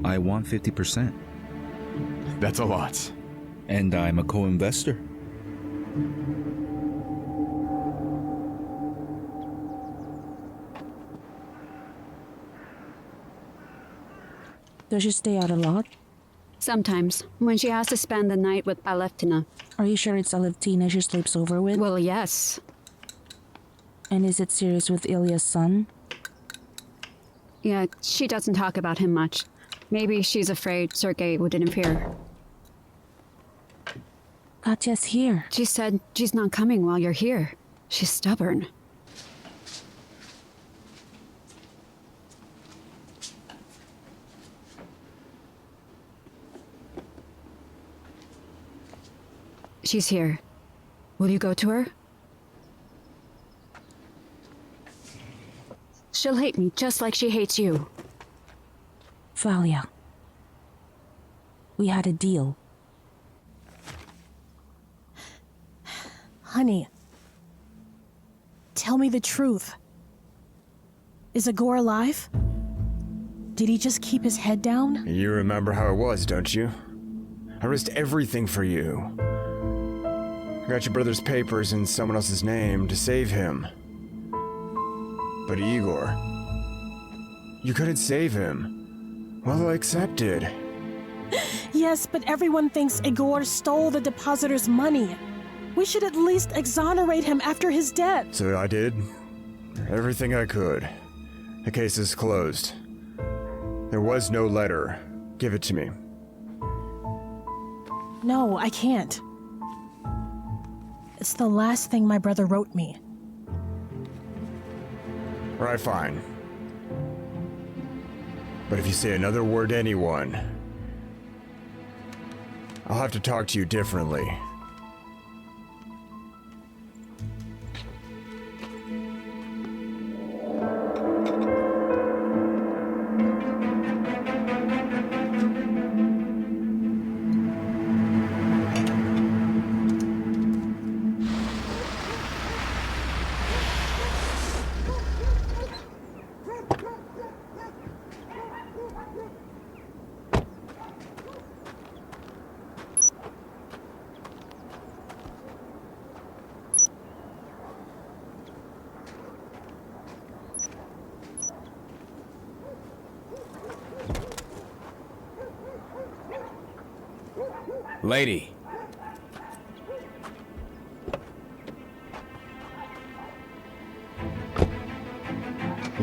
I want 50%. That's a lot. And I'm a co-investor. Does she stay out a lot? Sometimes, when she has to spend the night with Aleftina. Are you sure it's Aleftina she sleeps over with? Well, yes. And is it serious with Ilya's son? Yeah, she doesn't talk about him much. Maybe she's afraid Sergei would interfere. Katya's here. She said she's not coming while you're here. She's stubborn. She's here. Will you go to her? She'll hate me just like she hates you. Valia. We had a deal. Honey, tell me the truth. Is Igor alive? Did he just keep his head down? You remember how it was, don't you? I risked everything for you. I got your brother's papers in someone else's name to save him. But Igor, you couldn't save him. Well, I accepted. Yes, but everyone thinks Igor stole the depositor's money. We should at least exonerate him after his death. So I did everything I could. The case is closed. There was no letter. Give it to me. No, I can't. It's the last thing my brother wrote me. Right, fine. But if you say another word to anyone, I'll have to talk to you differently. Lady.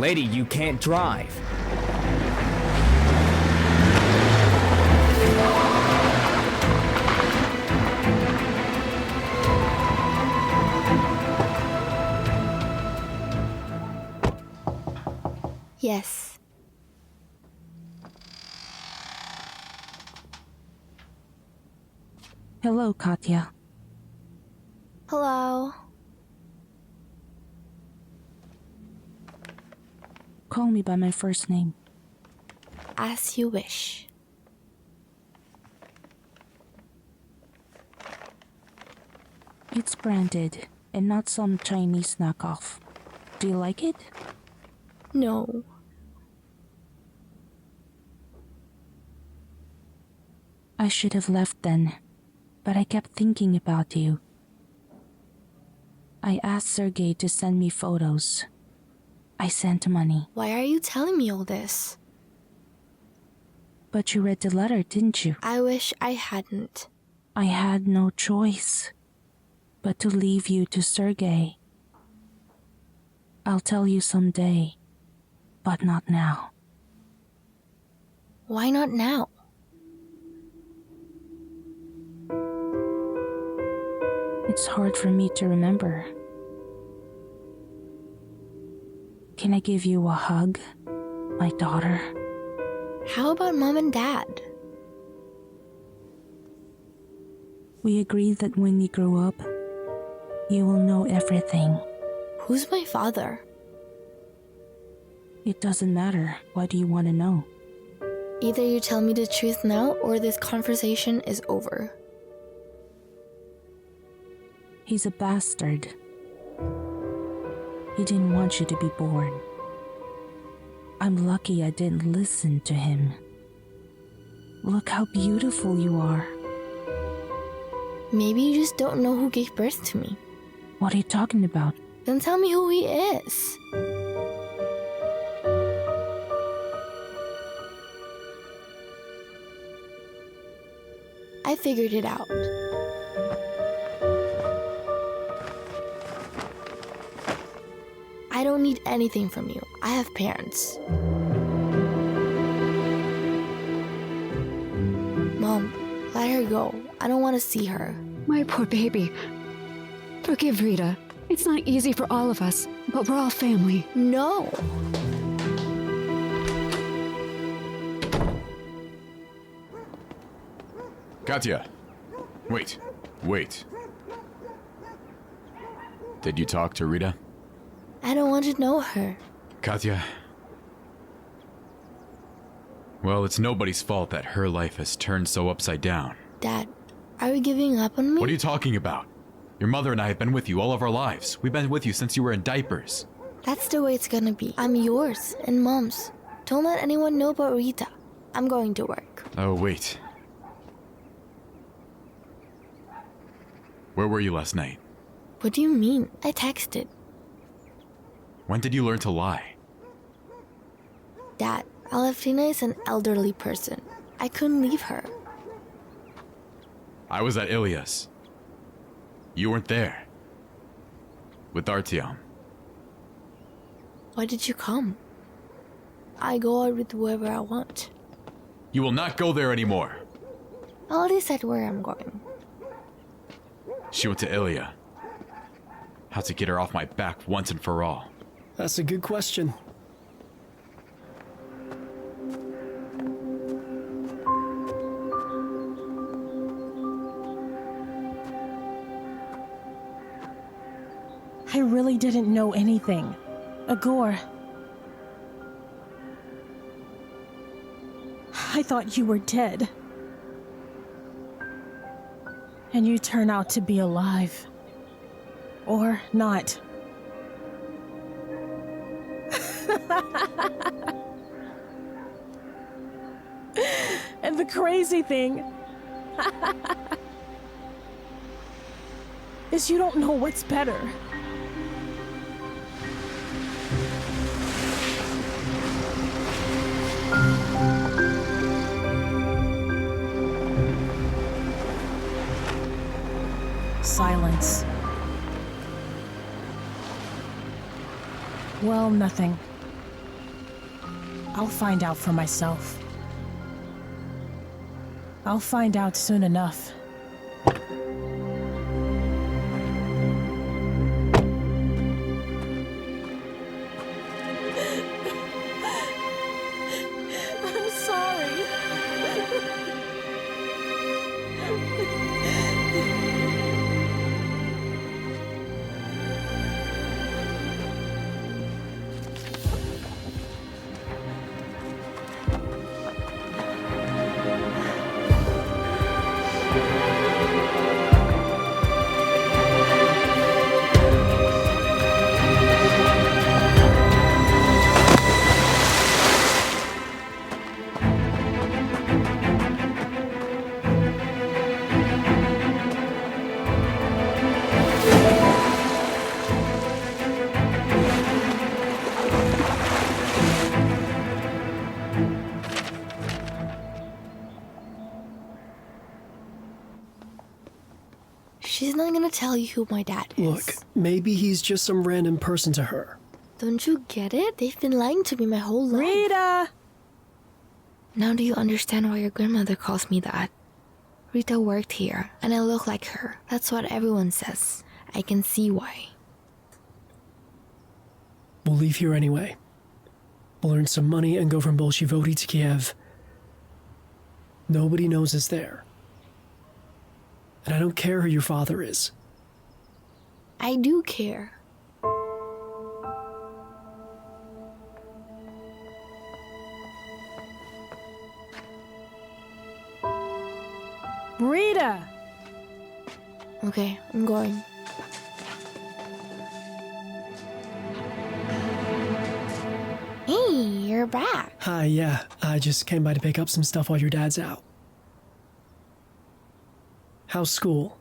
Lady, you can't drive. Yes. Hello, Katya. Hello. Call me by my first name. As you wish. It's branded and not some Chinese knockoff. Do you like it? No. I should have left then, but I kept thinking about you. I asked Sergey to send me photos. I sent money. Why are you telling me all this? But you read the letter, didn't you? I wish I hadn't. I had no choice but to leave you to Sergey. I'll tell you someday, but not now. Why not now? It's hard for me to remember. Can I give you a hug, my daughter? How about Mom and Dad? We agreed that when you grow up, you will know everything. Who's my father? It doesn't matter. Why do you want to know? Either you tell me the truth now or this conversation is over. He's a bastard. He didn't want you to be born. I'm lucky I didn't listen to him. Look how beautiful you are. Maybe you just don't know who gave birth to me. What are you talking about? Then tell me who he is. I figured it out. I don't need anything from you. I have parents. Mom, let her go. I don't want to see her. My poor baby. Forgive Rita. It's not easy for all of us, but we're all family. No. Katya! Wait. Did you talk to Rita? I don't want to know her. Katya. Well, it's nobody's fault that her life has turned so upside down. Dad, are you giving up on me? What are you talking about? Your mother and I have been with you all of our lives. We've been with you since you were in diapers. That's the way it's gonna be. I'm yours and Mom's. Don't let anyone know about Rita. I'm going to work. Oh, wait. Where were you last night? What do you mean? I texted. When did you learn to lie? Dad, Aleftina is an elderly person. I couldn't leave her. I was at Ilya's. You weren't there. With Artyom. Why did you come? I go out with whoever I want. You will not go there anymore. I already said where I'm going. She went to Elia. How to get her off my back once and for all. That's a good question. I really didn't know anything. Igor. I thought you were dead. And you turn out to be alive. Or not. And the crazy thing is you don't know what's better. Silence. Well, nothing. I'll find out for myself. I'll find out soon enough. I'm sorry. She's not gonna tell you who my dad is. Look, maybe he's just some random person to her. Don't you get it? They've been lying to me my whole life. Rita! Now do you understand why your grandmother calls me that? Rita worked here, and I look like her. That's what everyone says. I can see why. We'll leave here anyway. We'll earn some money and go from Bolshevoti to Kiev. Nobody knows us there. And I don't care who your father is. I do care. Rita! Okay, I'm going. Hey, you're back. Hi, yeah. I just came by to pick up some stuff while your dad's out. How's school?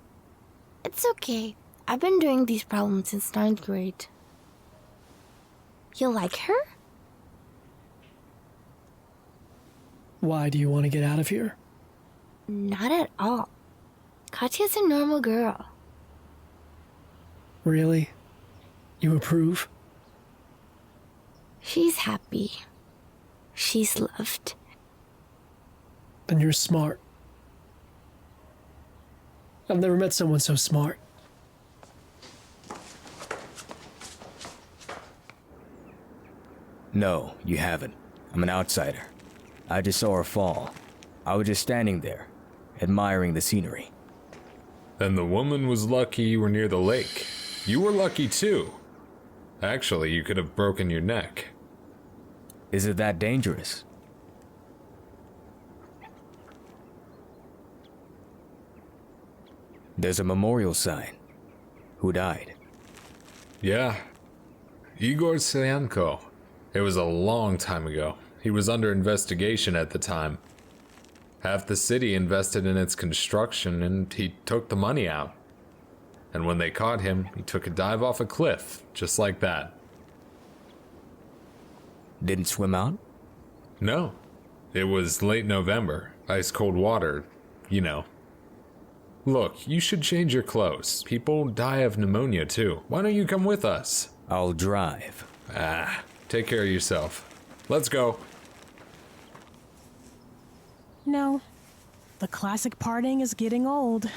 It's okay. I've been doing these problems since 9th grade. You like her? Why do you want to get out of here? Not at all. Katya's a normal girl. Really? You approve? She's happy. She's loved. And you're smart. I've never met someone so smart. No, you haven't. I'm an outsider. I just saw her fall. I was just standing there, admiring the scenery. Then the woman was lucky you were near the lake. You were lucky too. Actually, you could have broken your neck. Is it that dangerous? There's a memorial sign. Who died? Yeah. Igor Syanko. It was a long time ago. He was under investigation at the time. Half the city invested in its construction, and he took the money out. And when they caught him, he took a dive off a cliff, just like that. Didn't swim out? No. It was late November. Ice cold water, you know. Look, you should change your clothes. People die of pneumonia too. Why don't you come with us? I'll drive. Take care of yourself. Let's go. No. The classic parting is getting old.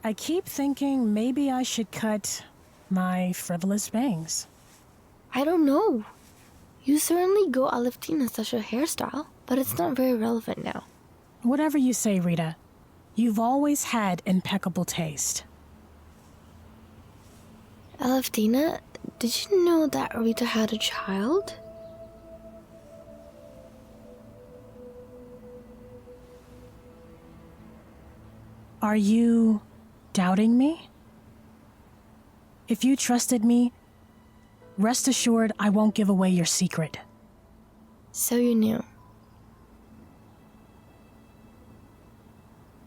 I keep thinking maybe I should cut my frivolous bangs. I don't know. You certainly go Alevtina such a hairstyle, but it's not very relevant now. Whatever you say, Rita. You've always had impeccable taste. Alevtina, did you know that Rita had a child? Are you doubting me? If you trusted me, rest assured I won't give away your secret. So you knew.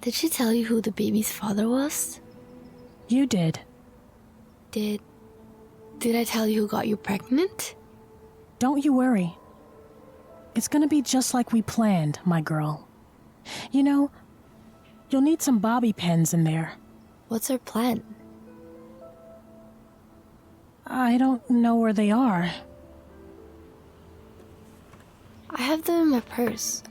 Did she tell you who the baby's father was? You did. Did I tell you who got you pregnant? Don't you worry. It's gonna be just like we planned, my girl. You know, you'll need some bobby pins in there. What's our plan? I don't know where they are. I have them in my purse.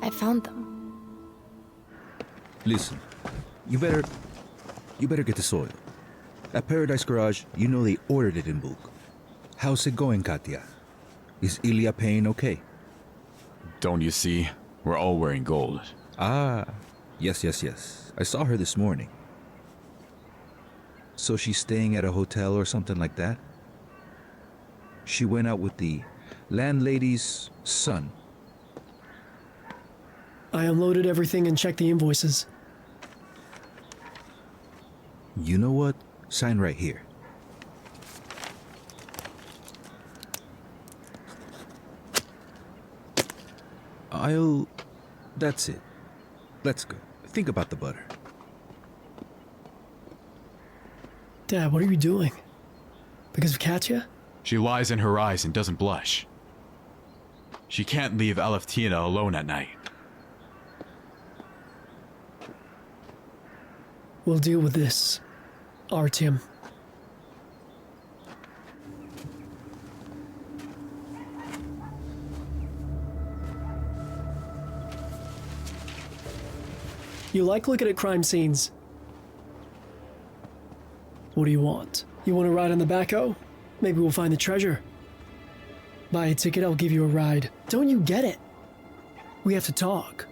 I found them. Listen, you better get this oil. At Paradise Garage, you know they ordered it in bulk. How's it going, Katya? Is Ilya paying okay? Don't you see? We're all wearing gold. Ah, yes. I saw her this morning. So she's staying at a hotel or something like that? She went out with the landlady's son. I unloaded everything and checked the invoices. You know what? Sign right here. That's it. Let's go. Think about the butter. Dad, what are you doing? Because of Katya? She lies in her eyes and doesn't blush. She can't leave Aleftina alone at night. We'll deal with this, Artyom. You like looking at crime scenes? What do you want? You want to ride on the backhoe? Maybe we'll find the treasure. Buy a ticket, I'll give you a ride. Don't you get it? We have to talk.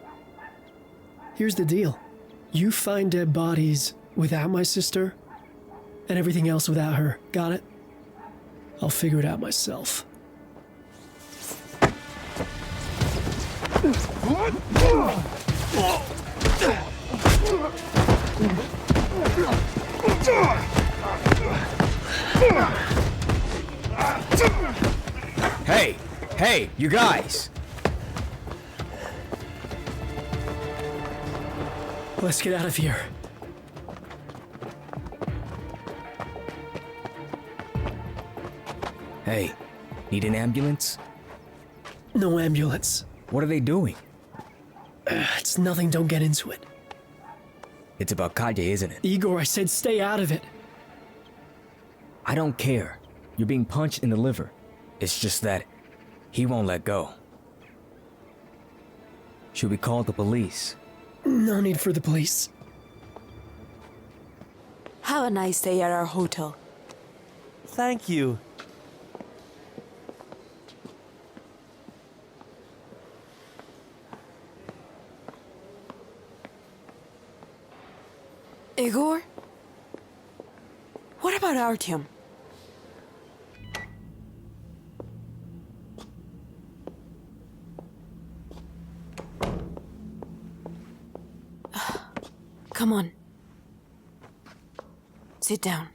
Here's the deal. You find dead bodies without my sister, and everything else without her. Got it? I'll figure it out myself. Hey, you guys! Let's get out of here. Hey, need an ambulance? No ambulance. What are they doing? It's nothing, don't get into it. It's about Katya, isn't it? Igor, I said stay out of it. I don't care. You're being punched in the liver. It's just that he won't let go. Should we call the police? No need for the police. Have a nice day at our hotel. Thank you. Igor? What about Artyom? Come on. Sit down.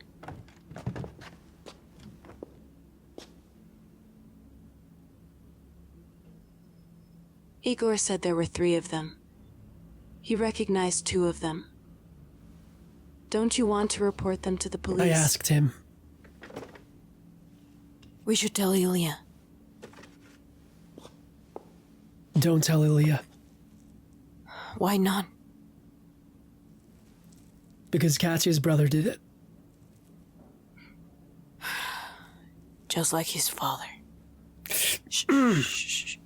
Igor said there were 3 of them. He recognized 2 of them. Don't you want to report them to the police? I asked him. We should tell Ilya. Don't tell Ilya. Why not? Because Katya's brother did it. Just like his father. Shh. Shh. Shh.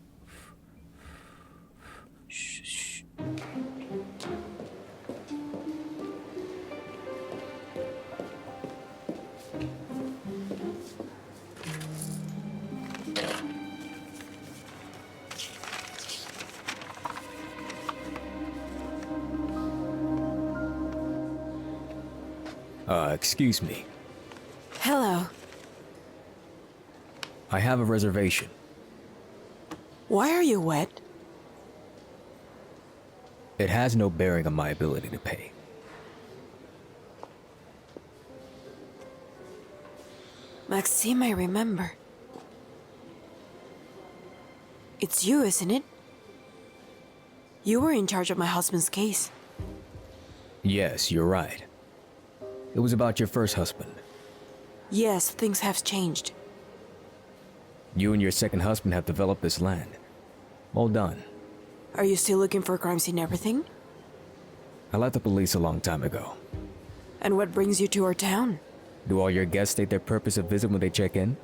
Excuse me. Hello. I have a reservation. Why are you wet? It has no bearing on my ability to pay. Maxime, I remember. It's you, isn't it? You were in charge of my husband's case. Yes, you're right. It was about your first husband. Yes, things have changed. You and your second husband have developed this land. Well done. Are you still looking for crime scene everything? I left the police a long time ago. And what brings you to our town? Do all your guests state their purpose of visit when they check in?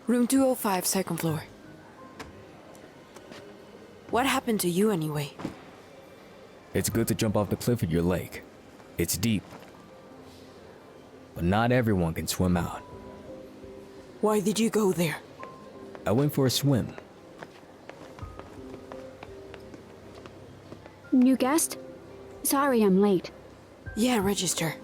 Room 205, second floor. What happened to you anyway? It's good to jump off the cliff at your lake. It's deep. But not everyone can swim out. Why did you go there? I went for a swim. New guest? Sorry I'm late. Yeah, register.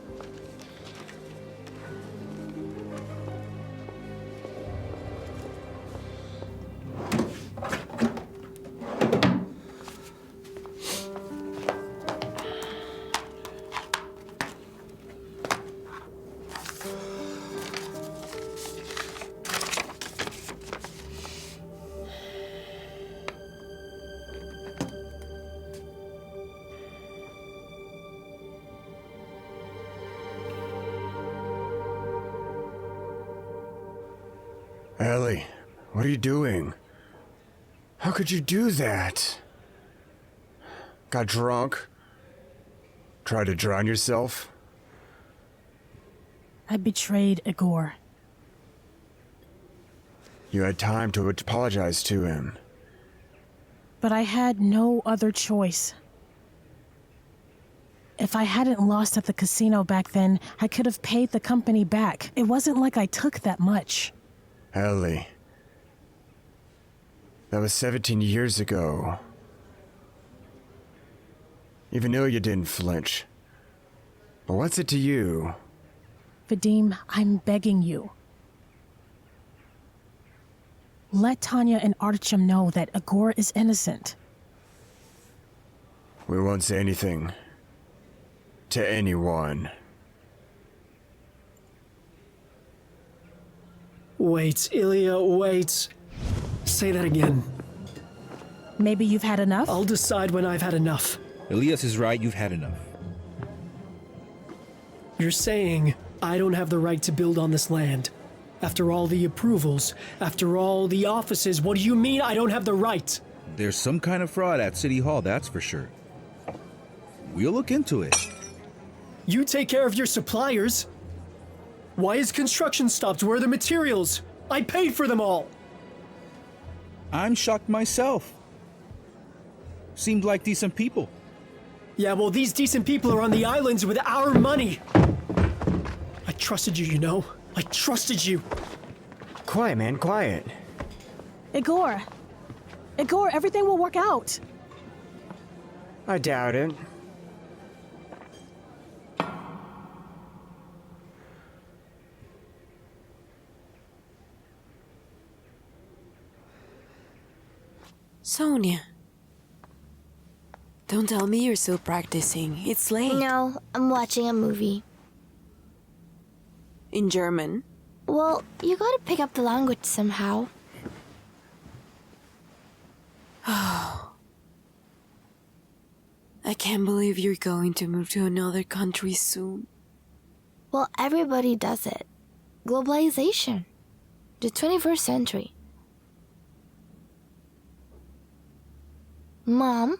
Ellie, what are you doing? How could you do that? Got drunk? Tried to drown yourself? I betrayed Igor. You had time to apologize to him. But I had no other choice. If I hadn't lost at the casino back then, I could have paid the company back. It wasn't like I took that much. Ellie. That was 17 years ago. Even Ilya didn't flinch. But what's it to you? Vadim, I'm begging you. Let Tanya and Artyom know that Igor is innocent. We won't say anything to anyone. Wait, Ilya, wait. Say that again. Maybe you've had enough? I'll decide when I've had enough. Elias is right, you've had enough. You're saying I don't have the right to build on this land. After all the approvals, after all the offices, what do you mean I don't have the right? There's some kind of fraud at City Hall, that's for sure. We'll look into it. You take care of your suppliers. Why is construction stopped? Where are the materials? I paid for them all. I'm shocked myself. Seemed like decent people. Yeah, well, these decent people are on the islands with our money. I trusted you, you know? I trusted you. Quiet, man, quiet. Igor! Igor, everything will work out. I doubt it. Sonia. Don't tell me you're still practicing. It's late. No, I'm watching a movie. In German? Well, you gotta pick up the language somehow. Oh. I can't believe you're going to move to another country soon. Well, everybody does it. Globalization. The 21st century. Mom,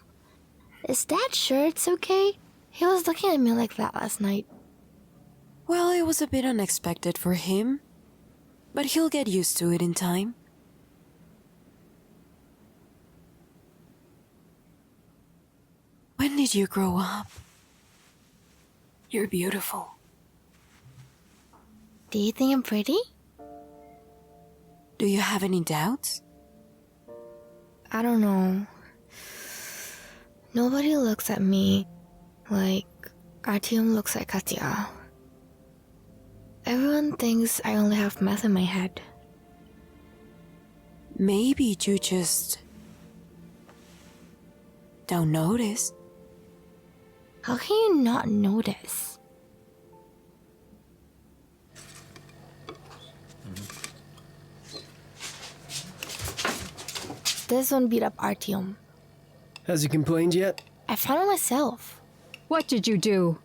is Dad sure it's okay? He was looking at me like that last night. Well, it was a bit unexpected for him, but he'll get used to it in time. When did you grow up? You're beautiful. Do you think I'm pretty? Do you have any doubts? I don't know. Nobody looks at me like Artyom looks at Katya. Everyone thinks I only have math in my head. Maybe you just don't notice. How can you not notice? This one beat up Artyom. Has he complained yet? I found it myself. What did you do?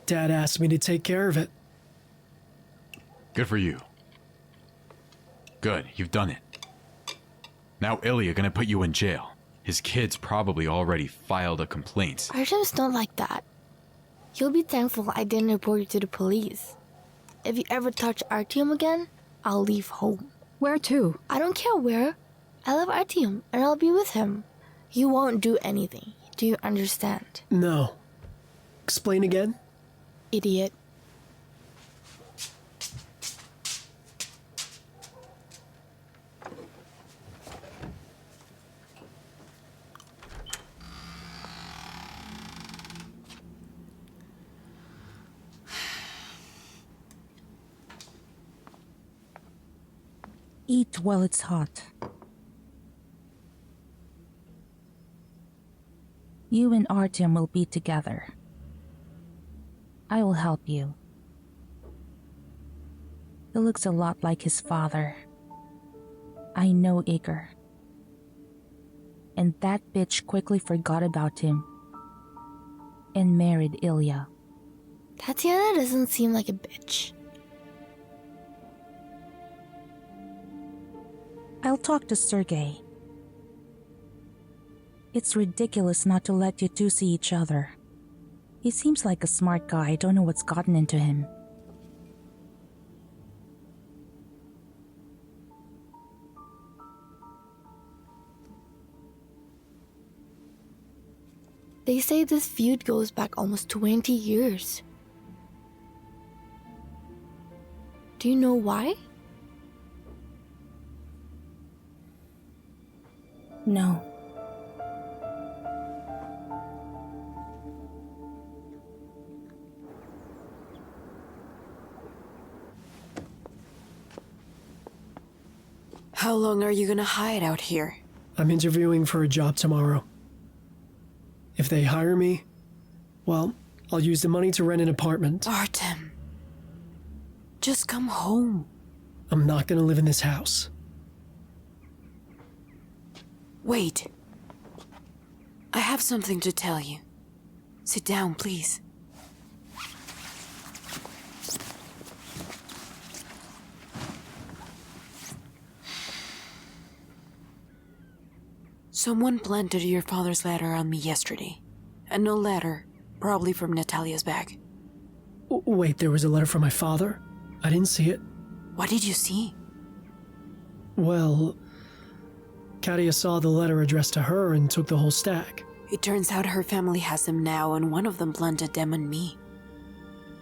Dad asked me to take care of it. Good for you. Good, you've done it. Now Ilya gonna put you in jail. His kids probably already filed a complaint. Artyom's not like that. You'll be thankful I didn't report you to the police. If you ever touch Artyom again, I'll leave home. Where to? I don't care where. I love Artyom, and I'll be with him. You won't do anything. Do you understand? No. Explain again? Idiot. Eat while it's hot. You and Artyom will be together. I will help you. He looks a lot like his father. I know Igor. And that bitch quickly forgot about him and married Ilya. Tatiana doesn't seem like a bitch. I'll talk to Sergei. It's ridiculous not to let you two see each other. He seems like a smart guy. I don't know what's gotten into him. They say this feud goes back almost 20 years. Do you know why? No. How long are you gonna hide out here? I'm interviewing for a job tomorrow. If they hire me, well, I'll use the money to rent an apartment. Artem, just come home. I'm not gonna live in this house. Wait. I have something to tell you. Sit down, please. Someone planted your father's letter on me yesterday. And no letter, probably from Natalia's bag. Wait, there was a letter from my father? I didn't see it. What did you see? Well, Katya saw the letter addressed to her and took the whole stack. It turns out her family has them now, and one of them planted them on me.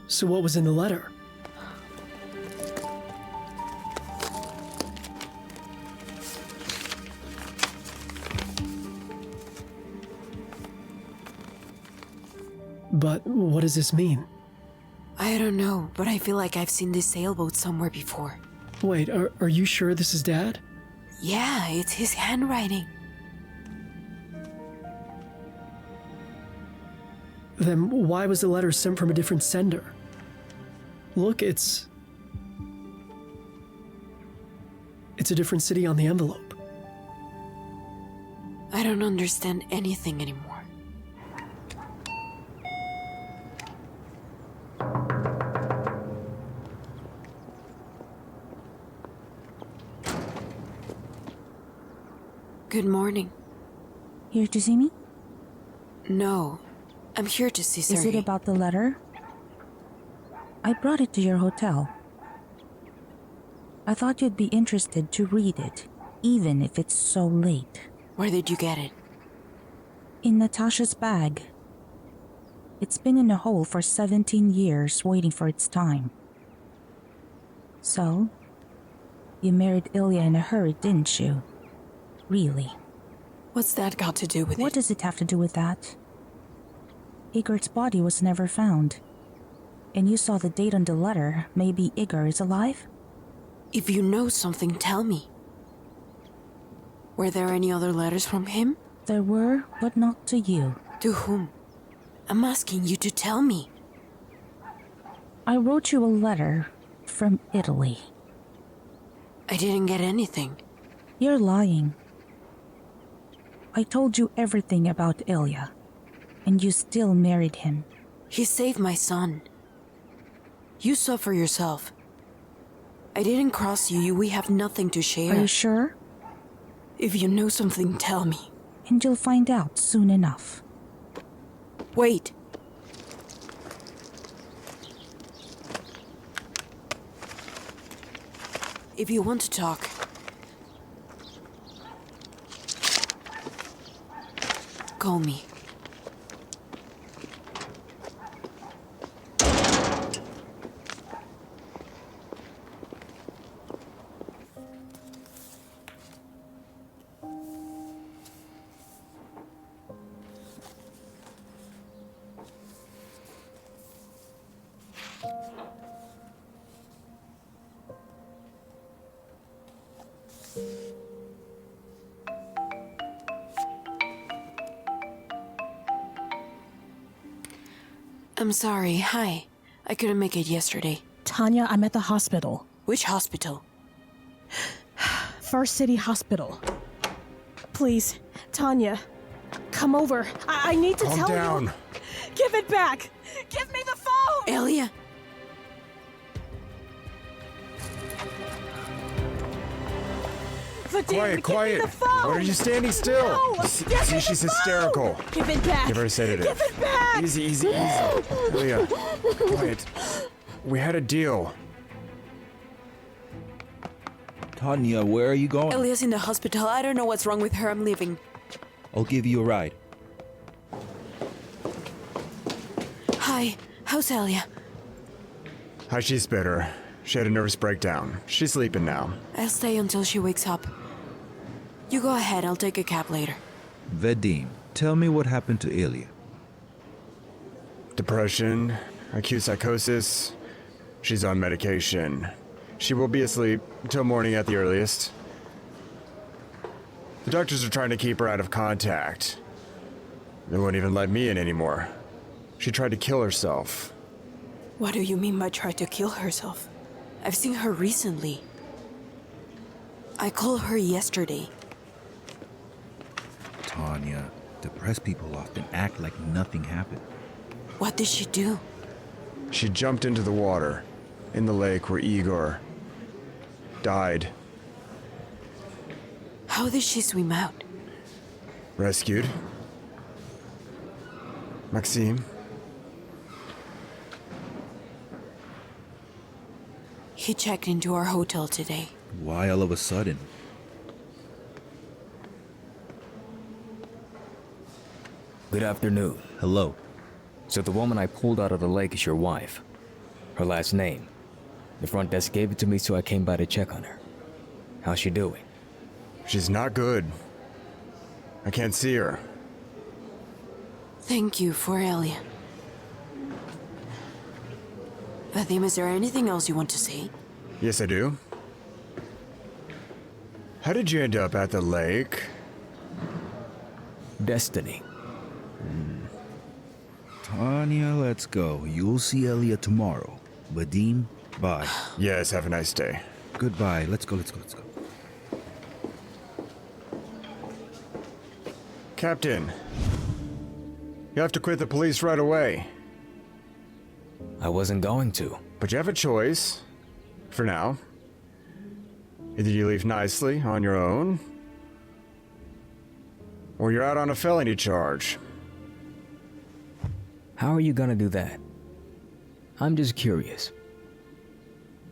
So what was in the letter? But what does this mean? I don't know, but I feel like I've seen this sailboat somewhere before. Wait, are you sure this is Dad? Yeah, it's his handwriting. Then why was the letter sent from a different sender? Look, it's a different city on the envelope. I don't understand anything anymore. Good morning. Here to see me? No, I'm here to see Sergei. Is it about the letter? I brought it to your hotel. I thought you'd be interested to read it, even if it's so late. Where did you get it? In Natasha's bag. It's been in a hole for 17 years, waiting for its time. So, you married Ilya in a hurry, didn't you? Really? What's that got to do with it? What does it have to do with that? Igor's body was never found. And you saw the date on the letter. Maybe Igor is alive? If you know something, tell me. Were there any other letters from him? There were, but not to you. To whom? I'm asking you to tell me. I wrote you a letter from Italy. I didn't get anything. You're lying. I told you everything about Ilya, and you still married him. He saved my son. You saw for yourself. I didn't cross you. We have nothing to share. Are you sure? If you know something, tell me. And you'll find out soon enough. Wait. If you want to talk, call me. I'm sorry. Hi. I couldn't make it yesterday. Tanya, I'm at the hospital. Which hospital? First City Hospital. Please, Tanya, come over. I need to Calm tell down. you. Give it back. Give me the phone. Elia. Quiet, quiet. What are you standing still? No, See, she's hysterical. Give it back. Give her a sedative. Give it back. Easy, easy, easy. Elia, quiet. We had a deal. Tanya, where are you going? Elia's in the hospital. I don't know what's wrong with her. I'm leaving. I'll give you a ride. Hi. How's Elia? Hi, she's better. She had a nervous breakdown. She's sleeping now. I'll stay until she wakes up. You go ahead. I'll take a cab later. Vadim, tell me what happened to Ilya. Depression, acute psychosis. She's on medication. She will be asleep until morning at the earliest. The doctors are trying to keep her out of contact. They won't even let me in anymore. She tried to kill herself. What do you mean by try to kill herself? I've seen her recently. I called her yesterday. Tanya, depressed people often act like nothing happened. What did she do? She jumped into the water, in the lake where Igor died. How did she swim out? Rescued. Maxime. He checked into our hotel today. Why all of a sudden? Good afternoon. Hello. So the woman I pulled out of the lake is your wife. Her last name. The front desk gave it to me, so I came by to check on her. How's she doing? She's not good. I can't see her. Thank you for Elia. Vadim, is there anything else you want to say? Yes, I do. How did you end up at the lake? Destiny. Tanya, let's go. You'll see Elia tomorrow. Vadim, bye. Yes, have a nice day. Goodbye. Let's go, let's go, let's go. Captain, you have to quit the police right away. I wasn't going to. But you have a choice. For now. Either you leave nicely on your own, or you're out on a felony charge. How are you gonna do that? I'm just curious.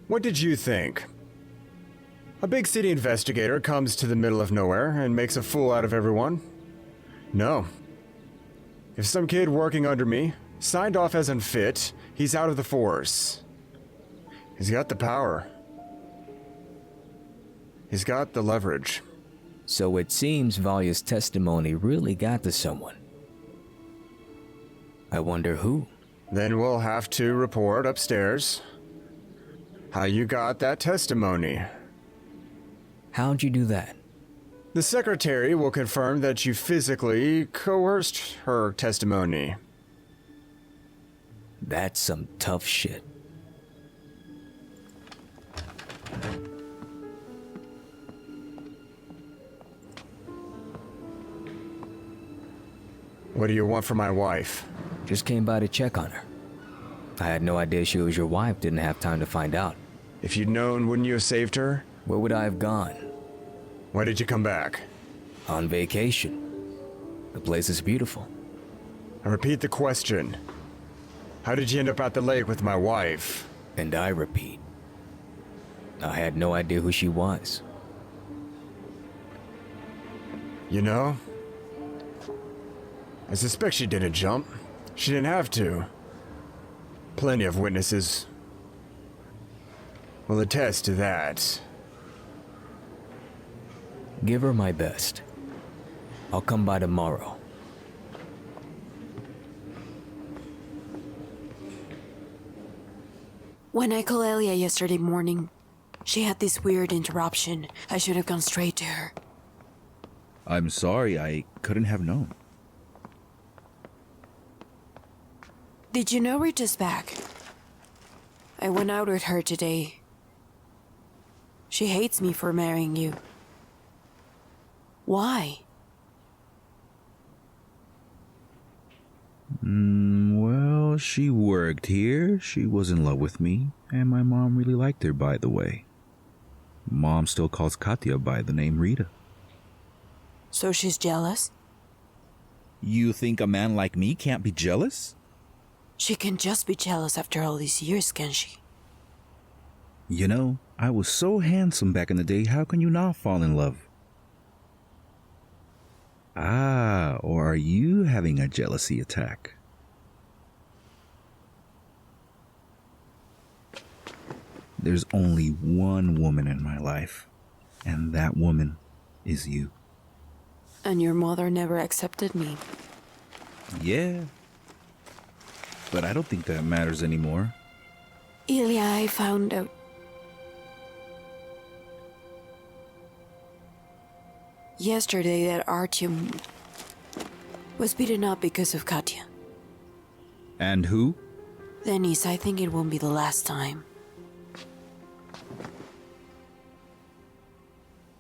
What did you think? A big city investigator comes to the middle of nowhere and makes a fool out of everyone? No. If some kid working under me signed off as unfit, he's out of the force. He's got the power. He's got the leverage. So it seems Valya's testimony really got to someone. I wonder who. Then we'll have to report upstairs how you got that testimony. How'd you do that? The secretary will confirm that you physically coerced her testimony. That's some tough shit. What do you want from my wife? Just came by to check on her. I had no idea she was your wife, didn't have time to find out. If you'd known, wouldn't you have saved her? Where would I have gone? Why did you come back? On vacation. The place is beautiful. I repeat the question. How did you end up at the lake with my wife? And I repeat. I had no idea who she was. You know, I suspect she didn't jump. She didn't have to. Plenty of witnesses will attest to that. Give her my best. I'll come by tomorrow. When I called Elia yesterday morning, she had this weird interruption. I should have gone straight to her. I'm sorry, I couldn't have known. Did you know Rita's back? I went out with her today. She hates me for marrying you. Why? Well, she worked here, she was in love with me, and my mom really liked her, by the way. Mom still calls Katya by the name Rita. So she's jealous? You think a man like me can't be jealous? She can just be jealous after all these years, can she? You know, I was so handsome back in the day, how can you not fall in love? Ah, or are you having a jealousy attack? There's only one woman in my life, and that woman is you. And your mother never accepted me. Yeah, but I don't think that matters anymore. Ilya, I found out. Yesterday that Artyom was beaten up because of Katya. And who? Denise, I think it won't be the last time.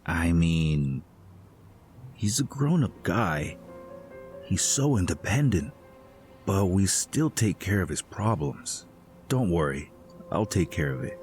I mean, he's a grown-up guy. He's so independent. But we still take care of his problems. Don't worry, I'll take care of it.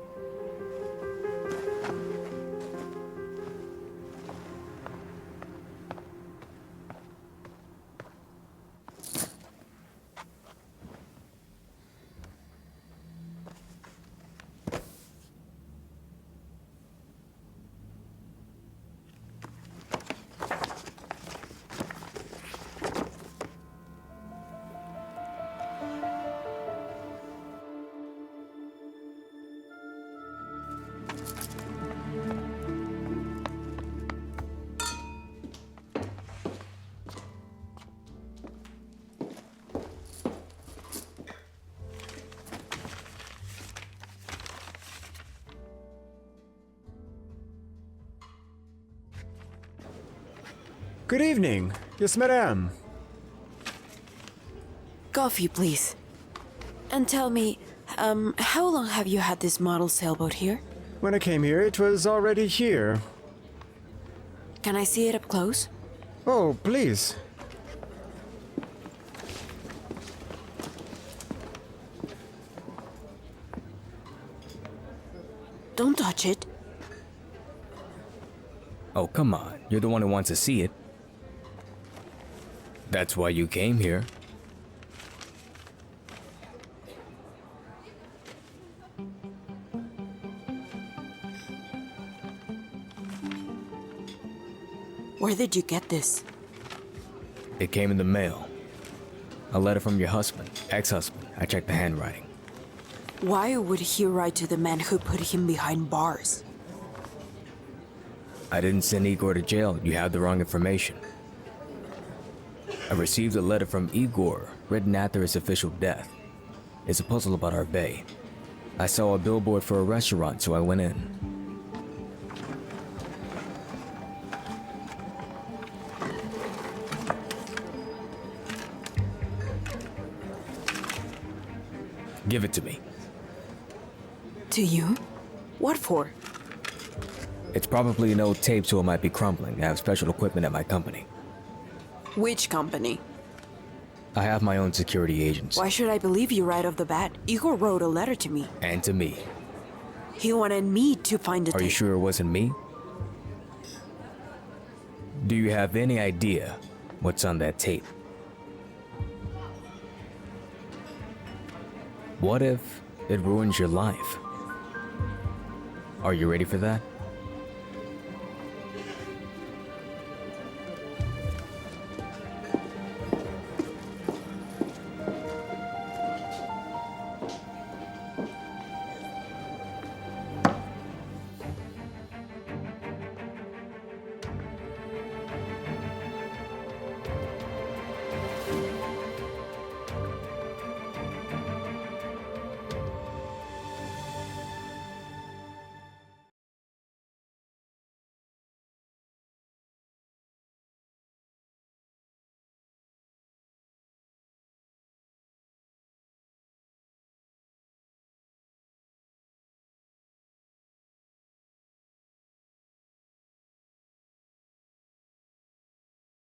Good evening. Yes, madame. Coffee, please. And tell me, how long have you had this model sailboat here? When I came here, it was already here. Can I see it up close? Oh, please. Don't touch it. Oh, come on. You're the one who wants to see it. That's why you came here. Where did you get this? It came in the mail. A letter from your husband, ex-husband. I checked the handwriting. Why would he write to the man who put him behind bars? I didn't send Igor to jail. You have the wrong information. I received a letter from Igor, written after his official death. It's a puzzle about our bay. I saw a billboard for a restaurant, so I went in. Give it to me. To you? What for? It's probably an old tape, so it might be crumbling. I have special equipment at my company. Which company? I have my own security agents. Why should I believe you right off the bat? Igor wrote a letter to me. And to me. He wanted me to find the tape. Are you sure it wasn't me? Do you have any idea what's on that tape? What if it ruins your life? Are you ready for that?